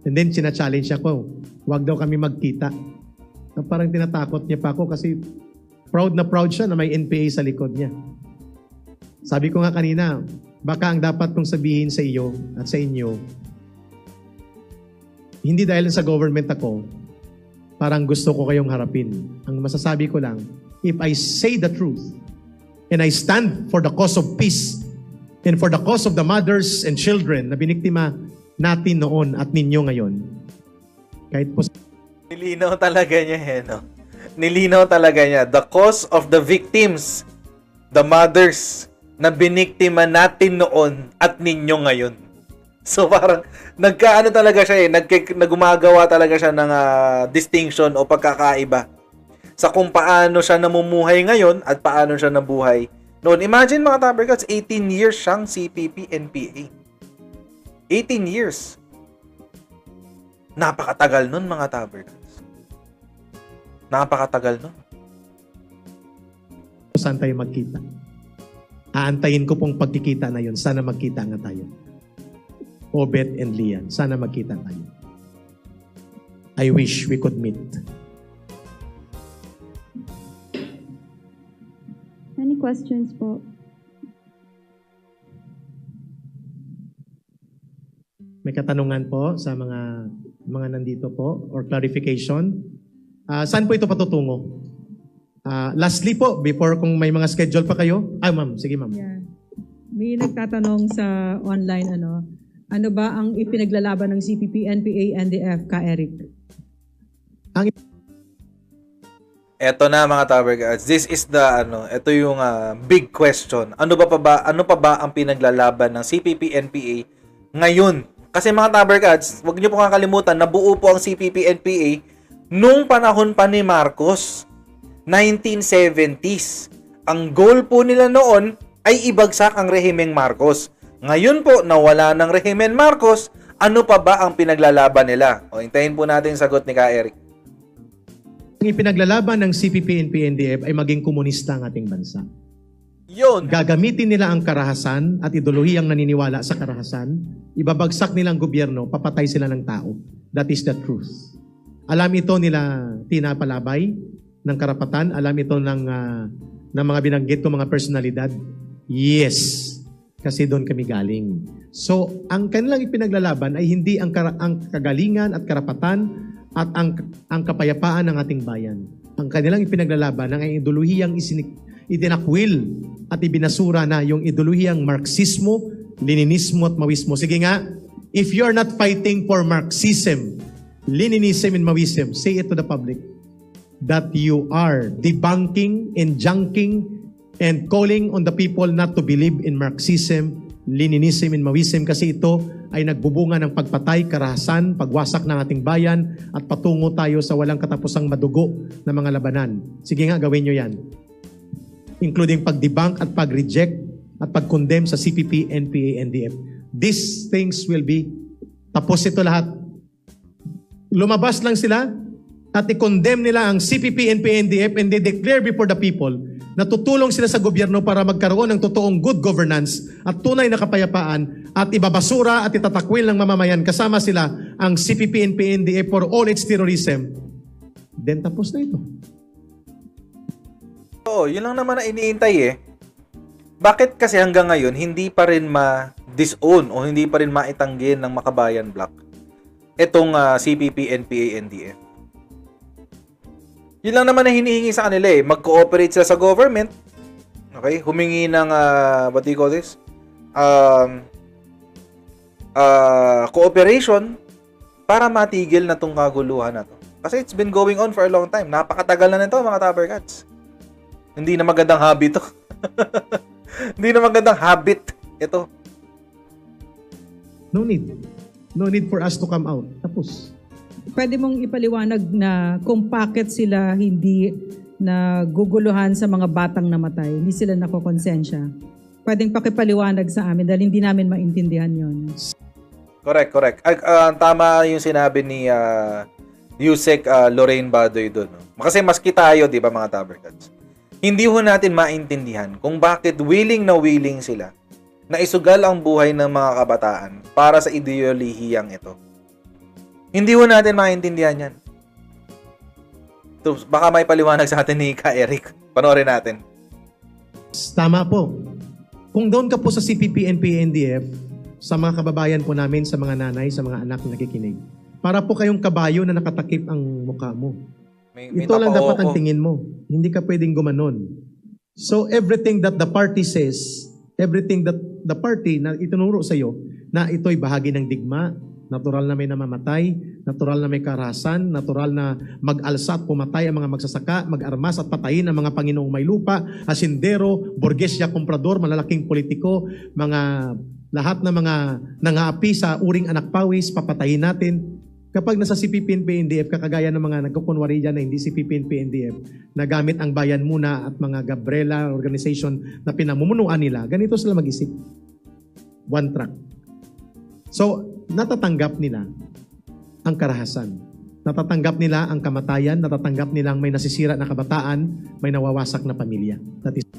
And then sina-challenge ako, wag daw kami magkita. Na parang tinatakot niya pa ako kasi proud na proud siya na may NPA sa likod niya. Sabi ko nga kanina, baka ang dapat kong sabihin sa iyo at sa inyo, hindi dahil sa government ako, parang gusto ko kayong harapin. Ang masasabi ko lang, if I say the truth, and I stand for the cause of peace, and for the cause of the mothers and children na biniktima natin noon at ninyo ngayon, kahit po Nilinaw talaga niya, no? Nilinaw talaga niya. The cause of the victims, the mothers, na biniktima natin noon at ninyo ngayon. So parang nagkaano talaga siya nagumagawa talaga siya ng distinction o pagkakaiba sa kung paano siya namumuhay ngayon at paano siya nabuhay noon. Imagine mga Tabercats, 18 years siyang CPP NPA. 18 years. Napakatagal nun mga Tabercats. Napakatagal nun. saan tayo magkita. Aantayin ko pong pagkikita na yun. Sana magkita nga tayo. Obet and Lian, sana magkita tayo. I wish we could meet. Any questions po? May katanungan po sa mga nandito po or clarification. Saan po ito patutungo? Lastly po, before kung may mga schedule pa kayo. Ma'am. Sige, ma'am. Yeah. May nagtatanong sa online, ano ba ang ipinaglalaban ng CPP, NPA, NDF, Eric? Eto na mga Tabercats. This is the ito yung big question. Ano pa ba ang pinaglalaban ng CPP, NPA ngayon? Kasi mga Tabercats, wag niyo po kakalimutan, nabuo po ang CPP, NPA nung panahon pa ni Marcos, 1970s. Ang goal po nila noon ay ibagsak ang rehimeng Marcos. Ngayon po, nawala ng rehimen Marcos, ano pa ba ang pinaglalaban nila? O, hintayin po natin yung sagot ni Eric. Ang ipinaglalaban ng CPP, NPA, NDF ay maging komunista ang ating bansa. Yun. Gagamitin nila ang karahasan at ideolohiyang naniniwala sa karahasan, ibabagsak nila ang gobyerno, papatay sila ng tao. That is the truth. Alam ito nila Tina Palabay ng karapatan, alam ito ng mga binanggit ko mga personalidad. Yes, kasi doon kami galing. So, ang kanilang ipinaglalaban ay hindi ang kagalingan at karapatan at ang kapayapaan ng ating bayan. Ang kanilang ipinaglalaban ang ideolohiyang itinakwil at ibinasura na yung ideolohiyang Marxismo, Leninismo at Maoismo. Sige nga, if you are not fighting for Marxism, Leninism and Maoism, say it to the public that you are debunking and junking and calling on the people not to believe in Marxism, Leninism and Maoism kasi ito ay nagbubunga ng pagpatay, karahasan, pagwasak ng ating bayan at patungo tayo sa walang katapusang madugo na mga labanan. Sige nga, gawin nyo yan. Including pag-debunk at pag-reject at pag-condemn sa CPP, NPA, NDF. These things will be tapos ito lahat. Lumabas lang sila at i-condemn nila ang CPP, NPA, NDF and they declare before the people na tutulong sila sa gobyerno para magkaroon ng totoong good governance at tunay na kapayapaan at ibabasura at itatakwil ng mamamayan kasama sila ang CPP, NPA, NDF for all its terrorism. Then tapos na ito. Oo, yun lang naman na iniintay Bakit kasi hanggang ngayon hindi pa rin ma-disown o hindi pa rin maitanggin ng Makabayan Bloc itong CPP, NPA, NDF? Yun lang naman na hinihingi sa kanila mag-cooperate sila sa government. Okay? Humingi ng, what do you call this? Cooperation para matigil na tong kaguluhan na to. Kasi it's been going on for a long time. Napakatagal na nito mga Tabercats. Hindi na magandang habit to. Hindi na magandang habit ito. No need. No need for us to come out. Tapos. Pwede mong ipaliwanag na kung bakit sila hindi naguguluhan sa mga batang namatay, hindi sila nakokonsensya. Pwedeng pakipaliwanag sa amin dahil hindi namin maintindihan yon. Correct. Tama yung sinabi Yusek Lorraine Badoy doon. No? Kasi maski tayo, di ba mga Tabercats? Hindi ho natin maintindihan kung bakit willing na willing sila na isugal ang buhay ng mga kabataan para sa ideolohiyang ito. Hindi ho natin maintindihan yan. So, baka may paliwanag sa atin ni Ka Eric. Panoorin natin. Tama po. Kung doon ka po sa CPP, NPA, NDF, sa mga kababayan po namin, sa mga nanay, sa mga anak na nakikinig, para po kayong kabayo na nakatakip ang mukha mo. May Ito lang dapat ang tapaoko. tingin mo. Hindi ka pwedeng gumanon. So everything that the party says, everything that the party na itinuro sa iyo, na ito'y bahagi ng digma, natural na may namamatay, natural na may karahasan, natural na mag-alsa at pumatay ang mga magsasaka, mag-armas at patayin ang mga Panginoong may lupa, asindero, borgesya, komprador, malalaking politiko, mga lahat ng mga nangaapi sa uring anak pawis, papatayin natin. Kapag nasa CPP, NPA, kakagaya ng mga nagkukunwari dyan na hindi CPP, NPA, na gamit ang bayan muna at mga Gabriela organization na pinamumunuan nila, ganito sila mag-isip. One track. So, natatanggap nila ang karahasan. Natatanggap nila ang kamatayan, natatanggap nilang may nasisira na kabataan, may nawawasak na pamilya. That is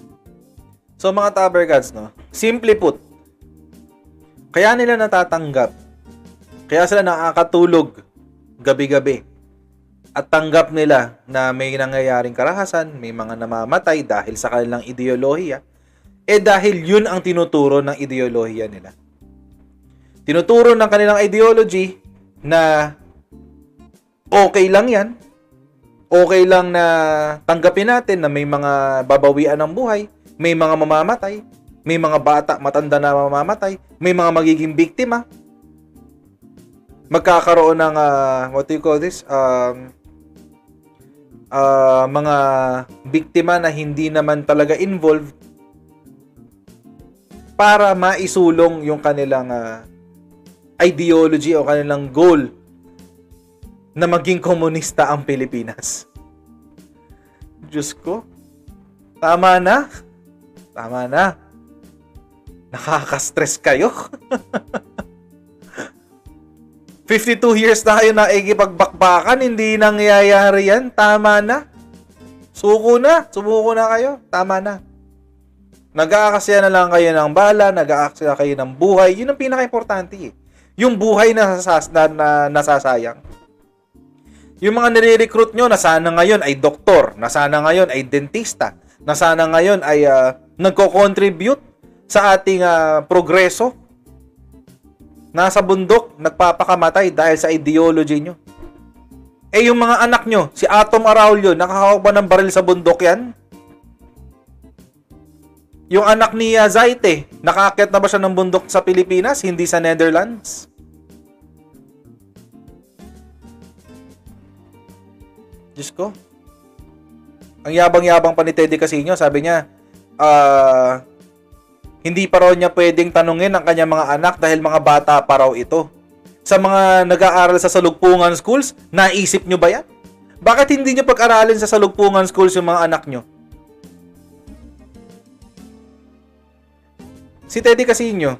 So mga Tabercats, no? Simply put, kaya nila natatanggap, kaya sila nakakatulog gabi-gabi at tanggap nila na may nangyayaring karahasan, may mga namamatay dahil sa kanilang ideolohiya, dahil yun ang tinuturo ng ideolohiya nila. Tinuturo ng kanilang ideology na okay lang yan, okay lang na tanggapin natin na may mga babawian ng buhay, may mga mamamatay, may mga bata matanda na mamamatay, may mga magiging biktima, magkakaroon ng what do you call this? Mga biktima na hindi naman talaga involved para maisulong yung kanilang ideology o kanilang goal na maging komunista ang Pilipinas. Diyos ko, tama na. Tama na. Nakaka-stress kayo. 52 years na kayo na ikipagbakbakan, hindi nangyayari yan. Tama na. Sumuko na kayo. Tama na. Nag-aaksaya na lang kayo ng bala, nag-aaksaya kayo ng buhay. Yun ang pinaka-importante. Yung buhay na nasasayang. Yung mga nire-recruit nyo na sana ngayon ay doktor, na sana ngayon ay dentista, na sana ngayon ay nagko-contribute sa ating progreso. Nasa bundok, nagpapakamatay dahil sa ideology nyo. Yung mga anak nyo, si Atom Araulio, nakahawak ba ng baril sa bundok yan? Yung anak ni Zaite, nakaakyat na ba siya ng bundok sa Pilipinas, hindi sa Netherlands? Diyos ko. Ang yabang-yabang pa ni Teddy Casino, sabi niya, hindi pa raw niya pwedeng tanungin ang kanyang mga anak dahil mga bata pa raw ito. Sa mga nag-aaral sa salugpungan schools, naisip nyo ba yan? Bakit hindi nyo pag-aralin sa salugpungan schools yung mga anak nyo? Si Teddy Casino,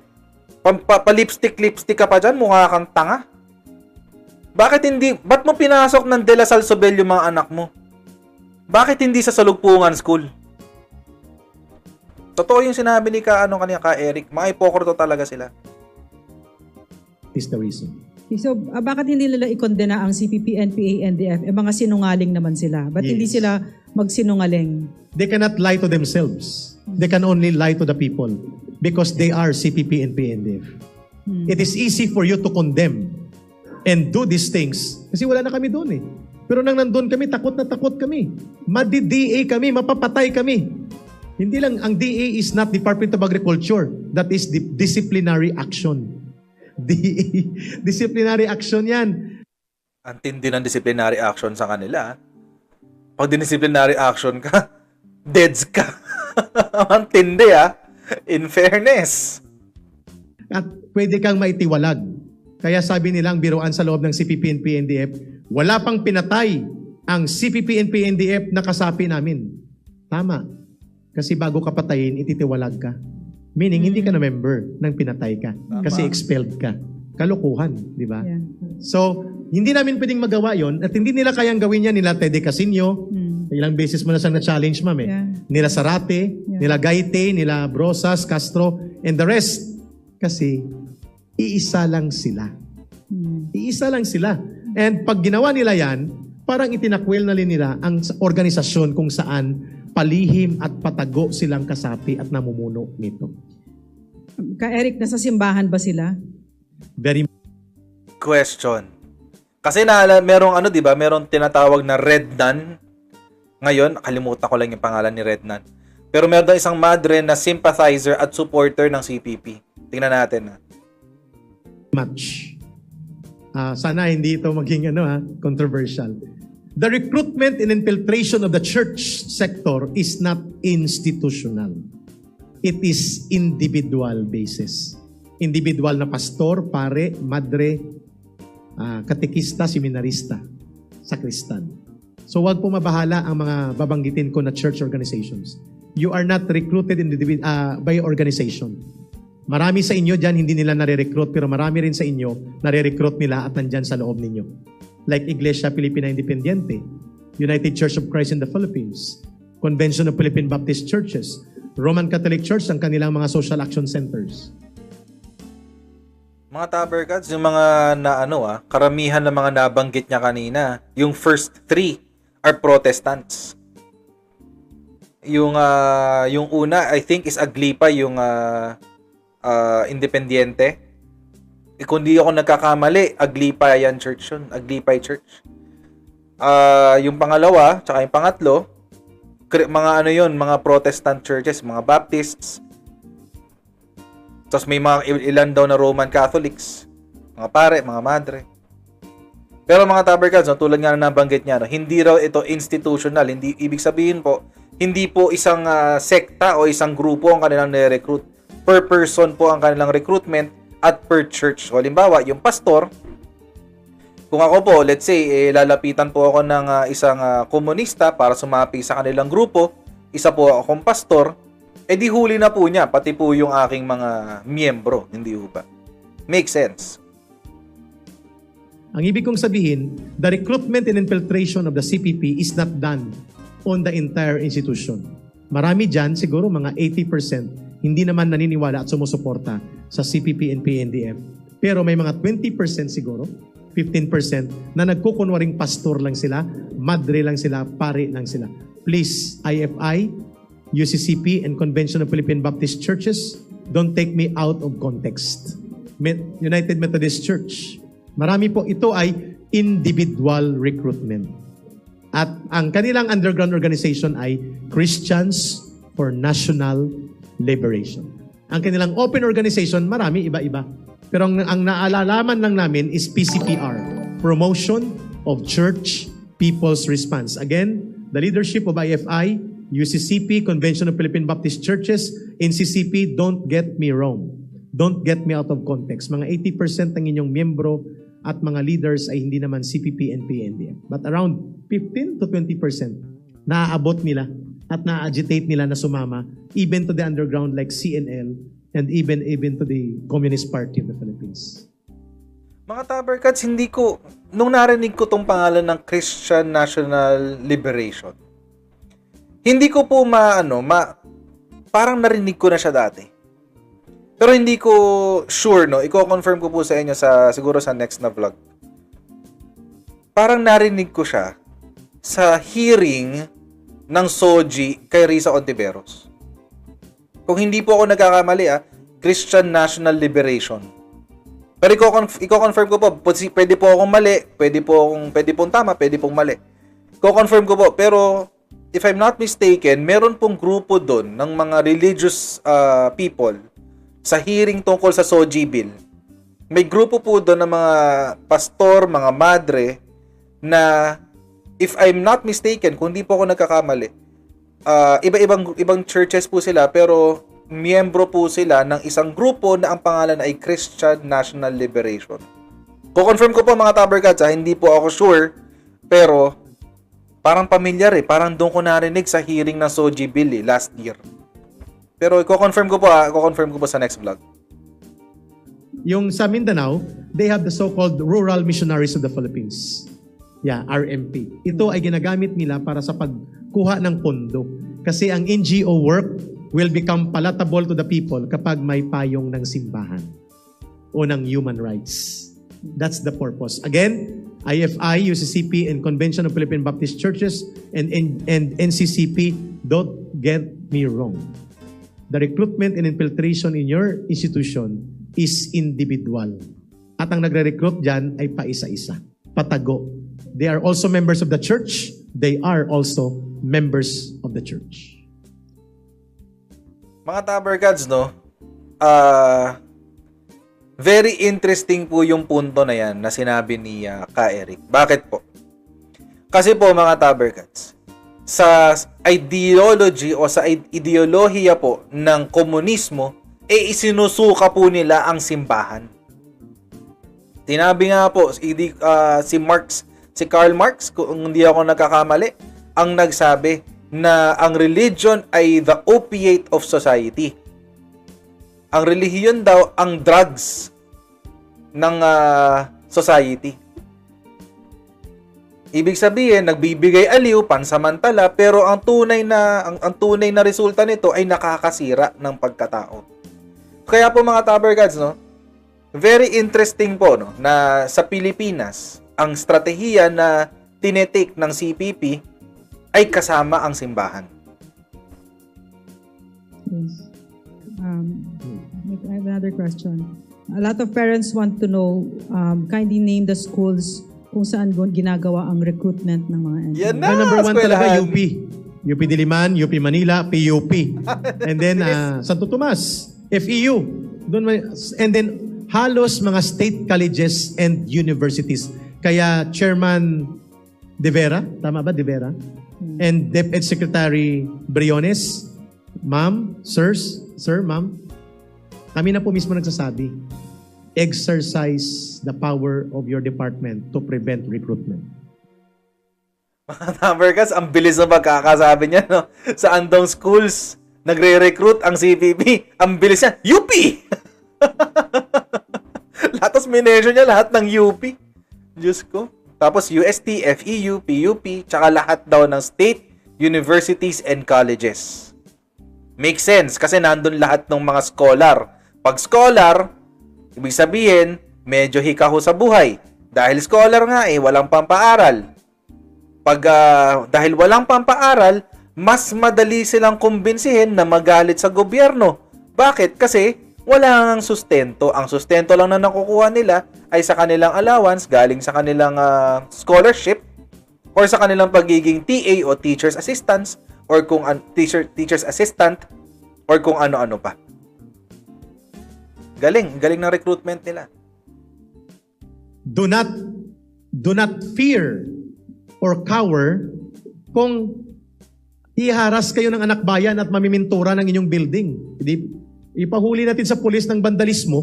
palipstick-lipstick ka pa dyan, mukha kang tanga. Ba't mo pinasok ng De La Salle Sobel yung mga anak mo? Bakit hindi sa salugpungan school? Totoo yung sinabi ni Ka Eric, mga ipokrito talaga sila. is the reason. Okay, so, bakit hindi nila ikondena ang CPP, NPA, NDF? Mga sinungaling naman sila. Ba't hindi sila magsinungaling? They cannot lie to themselves. They can only lie to the people because they are CPP, NPA, NDF. It is easy for you to condemn and do these things kasi wala na kami doon eh. Pero nang nandun kami, takot na takot kami. Madi-DA kami, mapapatay kami. Hindi lang, ang DA is not Department of Agriculture. That is the disciplinary action. DA, disciplinary action yan. Ang tindi ng disciplinary action sa kanila. Pag disciplinary action ka, deads ka. Ang tindi in fairness. At pwede kang maitiwalag. Kaya sabi nilang biruan sa loob ng CPP, NPA, NDF, wala pang pinatay ang CPP, NPA, NDF na kasapi namin. Tama. Kasi bago ka patayin, ititiwalag ka. Meaning, hindi ka na member ng pinatay ka. Kasi expelled ka. Kalokohan, di ba? Yeah. So, hindi namin pwedeng magawa yon at hindi nila kayang gawin yan nila Tede Casino. Ilang beses mo na siyang na-challenge, ma'am eh. Yeah. Nila Zarate, nila Gaite, nila Brosas, Castro, and the rest. Kasi, iisa lang sila. Iisa lang sila. And pag ginawa nila yan, parang itinakwil na rin nila ang organisasyon kung saan palihim at patago silang kasapi at namumuno nito. Ka-Eric, nasa simbahan ba sila? Very Question. Kasi merong ano, 'di ba? Merong tinatawag na Red Nun. Ngayon, kalimutan ko lang yung pangalan ni Red Nun. Pero meron daw isang madre na sympathizer at supporter ng CPP. Tingnan natin. much. Sana hindi ito maging controversial. The recruitment and infiltration of the church sector is not institutional. It is individual basis. Individual na pastor, pare, madre, katekista, seminarista, sakristan. So wag po mabahala ang mga babanggitin ko na church organizations. You are not recruited by organization. Marami sa inyo dyan, hindi nila nare-recruit, pero marami rin sa inyo, nare-recruit nila at nandyan sa loob ninyo. Like Iglesia Filipina Independiente, United Church of Christ in the Philippines, Convention of Philippine Baptist Churches, Roman Catholic Church, ang kanilang mga social action centers. Mga Tabercats, yung mga karamihan ng mga nabanggit niya kanina, yung first three are Protestants. Yung una, I think, is Aglipa, yung Independiente. Kung di ako nagkakamali, Aglipa yan church yun. Aglipay Church. Yung pangalawa, tsaka yung pangatlo, mga mga Protestant churches, mga Baptists. Tapos may mga ilan daw na Roman Catholics. Mga pare, mga madre. Pero mga Tabercats, tulad nga na nabanggit niya, hindi raw ito institutional. Hindi, ibig sabihin po, hindi po isang sekta o isang grupo ang kanilang nire-recruit. Per person po ang kanilang recruitment at per church. So, halimbawa, yung pastor, kung ako po, let's say, lalapitan po ako ng isang komunista para sumapi sa kanilang grupo, isa po akong pastor, di huli na po niya, pati po yung aking mga miyembro, hindi po ba? Make sense. Ang ibig kong sabihin, the recruitment and infiltration of the CPP is not done on the entire institution. Marami dyan, siguro mga 80%, hindi naman naniniwala at sumusuporta sa CPP and PNDF. Pero may mga 20% siguro, 15% na nagkukunwaring pastor lang sila, madre lang sila, pare lang sila. Please, IFI, UCCP, and Convention of Philippine Baptist Churches, don't take me out of context. United Methodist Church, marami po, ito ay individual recruitment. At ang kanilang underground organization ay Christians for National Liberation. Ang kanilang open organization, marami, iba-iba. Pero ang naalalaman lang namin is PCPR, Promotion of Church People's Response. Again, the leadership of IFI, UCCP, Convention of Philippine Baptist Churches, NCCP, don't get me wrong. Don't get me out of context. Mga 80% ng inyong miyembro at mga leaders ay hindi naman CPP and PNDF. But around 15 to 20% naaabot nila at na-agitate nila na sumama even to the underground like CNL and even to the Communist Party of the Philippines. Mga Tabercats, nung narinig ko tong pangalan ng Christian National Liberation, hindi ko po parang narinig ko na siya dati. Pero hindi ko sure, i-confirm ko po sa inyo siguro sa next na vlog. Parang narinig ko siya sa hearing ng SOGI kay Risa Ontiveros. Kung hindi po ako nagkakamali, Christian National Liberation. Pero i-confirm ko po, pwede po akong mali, pwede pong tama, pwede pong mali. I-confirm ko po, pero if I'm not mistaken, meron pong grupo doon ng mga religious people sa hearing tungkol sa SOGI bill. May grupo po doon ng mga pastor, mga madre, na if I'm not mistaken, kung di po ako nagkakamali, ibang churches po sila, pero miyembro po sila ng isang grupo na ang pangalan ay Christian National Liberation. Ko-confirm ko po mga Tabercats, hindi po ako sure, pero parang pamilyar parang doon ko narinig sa hearing ng SOGI bill last year. Pero i-confirm ko po sa next vlog. Yung sa Mindanao, they have the so-called Rural Missionaries of the Philippines. Yeah, RMP. Ito ay ginagamit nila para sa pagkuha ng pondo. Kasi ang NGO work will become palatable to the people kapag may payong ng simbahan o ng human rights. That's the purpose. Again, IFI, UCCP, and Convention of Philippine Baptist Churches and NCCP, don't get me wrong. The recruitment and infiltration in your institution is individual. At ang nagre-recruit dyan ay paisa-isa, patago. They are also members of the church. They are also members of the church. Mga Tabergods, no? Very interesting po yung punto na yan na sinabi ni Ka Eric. Bakit po? Kasi po mga Tabergods, sa ideology o sa ideolohiya po ng komunismo, isinusuka po nila ang simbahan. Tinabi nga po, si Karl Marx, kung hindi ako nagkakamali, ang nagsabi na ang religion ay the opiate of society. Ang relihiyon daw ang drugs ng society. Ibig sabihin, nagbibigay aliw, pansamantala, pero ang tunay na resulta nito ay nakakasira ng pagkatao. Kaya po mga Tabergods, no? Very interesting po, no, na sa Pilipinas, ang strategiya na tinetake ng CPP ay kasama ang simbahan. Yes. I have another question. A lot of parents want to know, kindly name the schools kung saan ginagawa ang recruitment ng mga NGO. Yan na, Number one talaga, eskwelahan. UP. UP Diliman, UP Manila, PUP. And then, Santo Tomas, FEU. And then, halos mga state colleges and universities. Kaya Chairman De Vera, tama ba De Vera? And DepEd Secretary Briones, ma'am, sir, ma'am, kami na po mismo nagsasabi, exercise the power of your department to prevent recruitment. Mga Tabergods, ang bilis na pagkakasabi niya, no? Sa andong schools, nagre-recruit ang CPP. Ang bilis niya, UP! Tapos minention niya lahat ng UP. Diyos ko. Tapos UST, FEU, PUP, tsaka lahat daw ng state, universities, and colleges. Makes sense kasi nandun lahat ng mga scholar. Pag scholar, ibig sabihin, medyo hikaho sa buhay. Dahil scholar nga walang pampaaral. Dahil walang pampaaral, mas madali silang kumbinsihin na magalit sa gobyerno. Bakit? Kasi wala nang sustento. Ang sustento lang na nakukuha nila ay sa kanilang allowance, galing sa kanilang scholarship, or sa kanilang pagiging TA o teacher's assistants, or kung teacher's assistant, or kung ano-ano pa. Galing ng recruitment nila. Do not fear or cower kung iharas kayo ng anak bayan at mamimintura ng inyong building. Ipahuli natin sa pulis ng vandalismo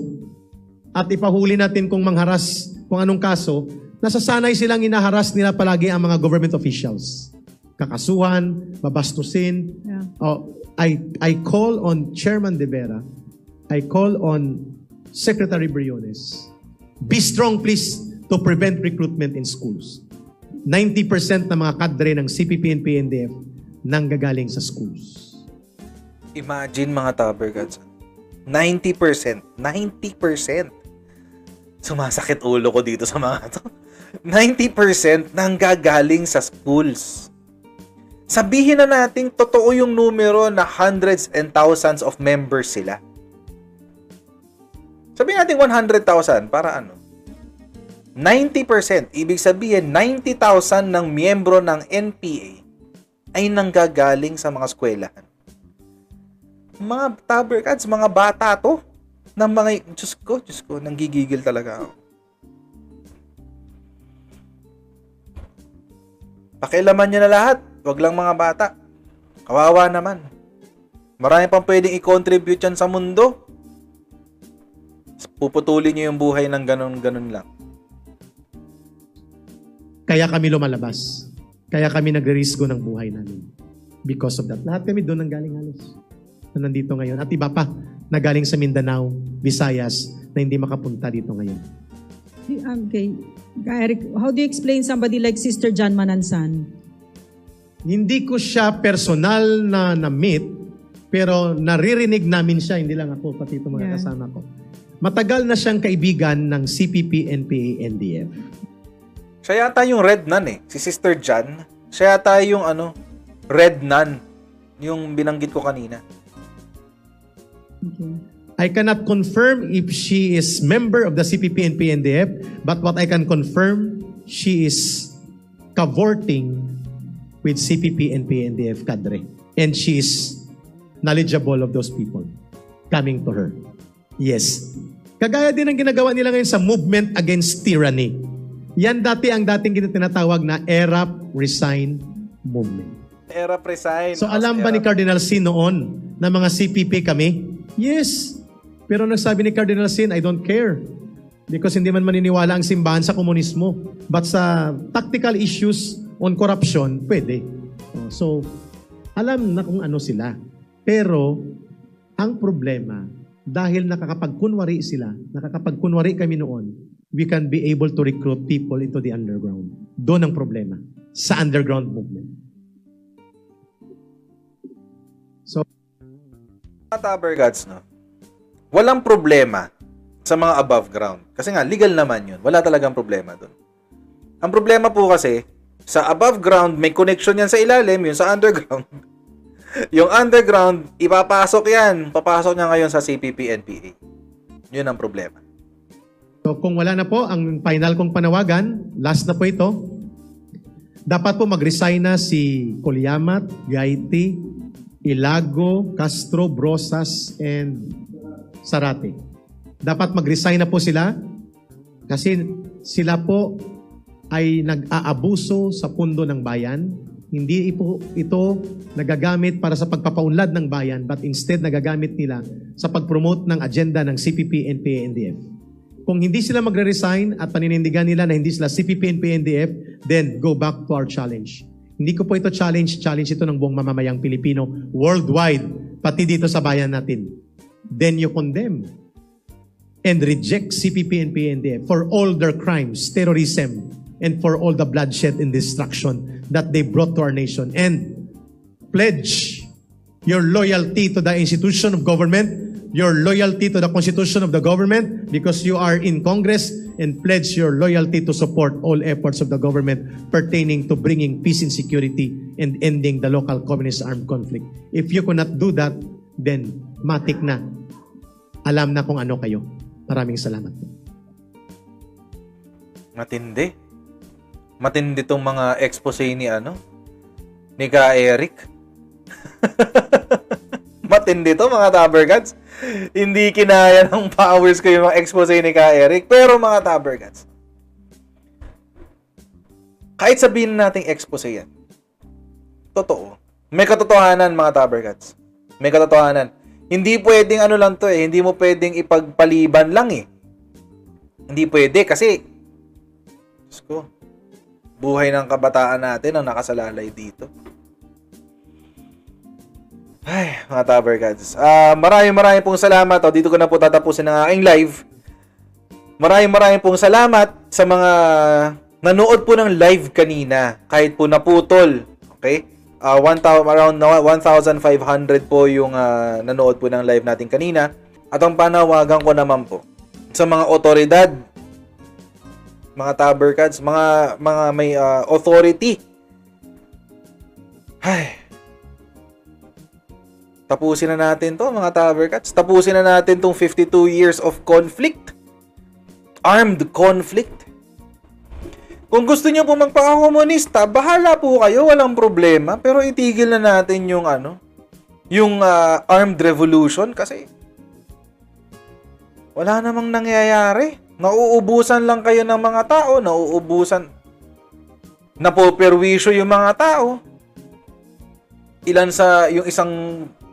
at ipahuli natin kung mangharas, kung anong kaso, nasasanay silang inaharas nila palagi ang mga government officials. Kakasuhan, babastusin. Yeah. I call on Chairman De Vera, I call on Secretary Briones, be strong please to prevent recruitment in schools. 90% ng mga kadre ng CPP and PNDF nanggagaling sa schools. Imagine mga Tabergods, 90%. Sumasakit ulo ko dito sa mga to. 90% nanggagaling sa schools. Sabihin na natin totoo yung numero na hundreds and thousands of members sila. Sabihin natin 100,000 para ano? 90%, ibig sabihin 90,000 ng miyembro ng NPA ay nanggagaling sa mga eskwelahan. Mga Tabergods, mga bata to. Ng mga, Diyos ko, nanggigigil talaga ako. Pakialaman nyo na lahat. Wag lang mga bata. Kawawa naman. Marami pang pwedeng i-contribute yan sa mundo. Puputulin nyo yung buhay ng ganun-ganun lang. Kaya kami lumalabas. Kaya kami nagre-risgo ng buhay namin. Because of that. Lahat kami doon nanggaling halos. Na nandito ngayon. At iba pa, na galing sa Mindanao, Visayas, na hindi makapunta dito ngayon. Okay. Eric, how do you explain somebody like Sister John Manansan? Hindi ko siya personal na na-meet, pero naririnig namin siya, hindi lang ako, pati itong mga kasama ko. Matagal na siyang kaibigan ng CPP, NPA, NDF. Siya yata yung Red Nun eh. Si Sister Jan. Siya yata yung Red Nun. Yung binanggit ko kanina. Okay. I cannot confirm if she is member of the CPP, NPA, NDF, but what I can confirm, she is cavorting with CPP, NPA, NDF cadre. And she is knowledgeable of those people coming to her. Yes. Kagaya din ang ginagawa nila ngayon sa movement against tyranny. Yan ang dating tinatawag na ERAP Resign Movement. ERAP Resign. So alam ba ni Cardinal Sin noon na mga CPP kami? Yes. Pero nagsabi ni Cardinal Sin, I don't care. Because hindi man maniniwala ang simbahan sa komunismo. But sa tactical issues on corruption, pwede. So, alam na kung ano sila. Pero, ang problema, dahil nakakapagkunwari sila, nakakapagkunwari kami noon, we can be able to recruit people into the underground. Doon ang problema. Sa underground movement. So, Mga Tabergats, no? Walang problema sa mga above ground. Kasi nga, legal naman yun. Wala talagang problema doon. Ang problema po kasi, sa above ground, may connection yan sa ilalim, yun sa underground. Yung underground, ipapasok yan. Papasok niya ngayon sa CPP, NPA. Yun ang problema. So kung wala na po, ang final kong panawagan, last na po ito, dapat po mag-resign na si Colyamat, Gaiti, Ilago, Castro, Brosas, and Sarate. Dapat mag-resign na po sila kasi sila po ay nag-aabuso sa pundo ng bayan. Hindi po ito nagagamit para sa pagpapaunlad ng bayan but instead nagagamit nila sa pag-promote ng agenda ng CPP, NPA, NDF. Kung hindi sila magre-resign at paninindigan nila na hindi sila CPP, NPA, NDF, then go back to our challenge. Hindi ko po ito challenge ito ng buong mamamayang Pilipino worldwide, pati dito sa bayan natin. Then you condemn and reject CPP, NPA, NDF for all their crimes, terrorism, and for all the bloodshed and destruction that they brought to our nation. And pledge your loyalty to the institution of government, your loyalty to the constitution of the government because you are in Congress, and pledge your loyalty to support all efforts of the government pertaining to bringing peace and security and ending the local communist armed conflict. If you cannot do that, then matik na. Alam na kung ano kayo. Maraming salamat. Matindi. Matindi tong mga expose ni ni Ka Eric. Matindi to mga Tabergats. Hindi kinaya ng powers ko yung mga expose ni Ka Eric. Pero mga Tabergats, kahit sabihin nating expose yan, totoo. May katotohanan mga Tabergats. May katotohanan. Hindi pwedeng lang to eh. Hindi mo pwedeng ipagpaliban lang eh. Hindi pwede kasi Diyos ko, buhay ng kabataan natin ang nakasalalay dito. Ay, mga Tabergats. Maraming pong salamat. Dito ko na po tatapusin ang aking live. Maraming pong salamat sa mga nanood po ng live kanina. Kahit po naputol. Okay? Around 1,500 po yung nanood po ng live natin kanina. At ang panawagan ko naman po sa mga otoridad, mga Tabergats, mga may authority. Ay, tapusin na natin to mga Tabergats. Tapusin na natin tong 52 years of conflict. Armed conflict. Kung gusto niyo po magpaka-komunista, bahala po kayo, walang problema. Pero itigil na natin yung yung armed revolution kasi wala namang nangyayari. Nauubusan lang kayo ng mga tao, napoperwisyo yung mga tao. Yung isang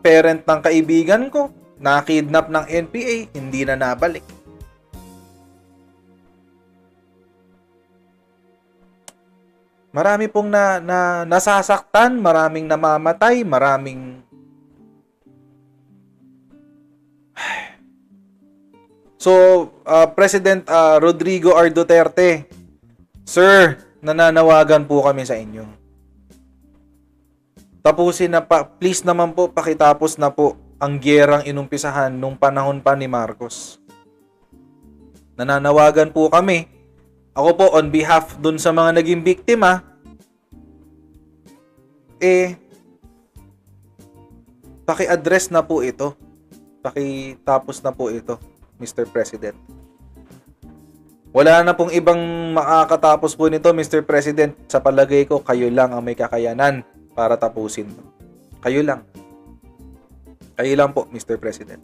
parent ng kaibigan ko, nakidnap ng NPA, hindi na nabalik. Marami pong nasasaktan, maraming namamatay, So, President Rodrigo R. Duterte, Sir, nananawagan po kami sa inyo. Tapusin na pa, please naman po, pakitapos na po ang gyerang inumpisahan nung panahon pa ni Marcos. Nananawagan po kami. Ako po, on behalf dun sa mga naging biktima, paki-address na po ito. Pakitapos na po ito, Mr. President. Wala na pong ibang makakatapos po nito, Mr. President. Sa palagay ko, kayo lang ang may kakayanan para tapusin to. Kayo lang. Kayo lang po, Mr. President.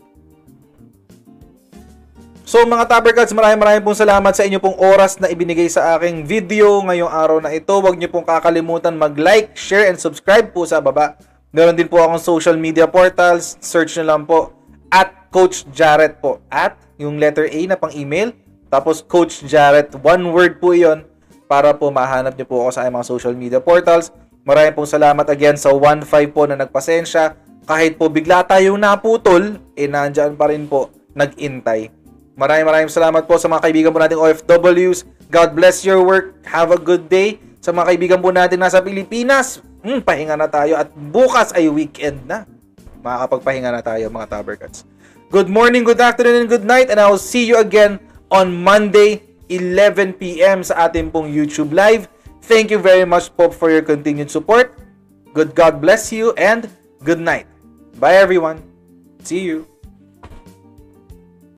So mga Tabercats, maraming pong salamat sa inyo pong oras na ibinigay sa aking video ngayong araw na ito. Huwag niyo pong kakalimutan mag-like, share, and subscribe po sa baba. Meron din po akong social media portals. Search nyo lang po at Coach Jarrett po. At yung letter A na pang email. Tapos Coach Jarrett. One word po yon para po mahanap nyo po ako sa mga social media portals. Maraming pong salamat again sa 1.5 po na nagpasensya. Kahit po bigla tayong naputol, nandyan pa rin po, nag-intay. Maraming salamat po sa mga kaibigan po nating OFWs. God bless your work. Have a good day. Sa mga kaibigan po natin nasa Pilipinas, pahinga na tayo. At bukas ay weekend na. Makakapagpahinga na tayo, mga Tabercats. Good morning, good afternoon, and good night. And I will see you again on Monday, 11 p.m. sa ating pong YouTube Live. Thank you very much po for your continued support. God bless you and good night. Bye everyone. See you.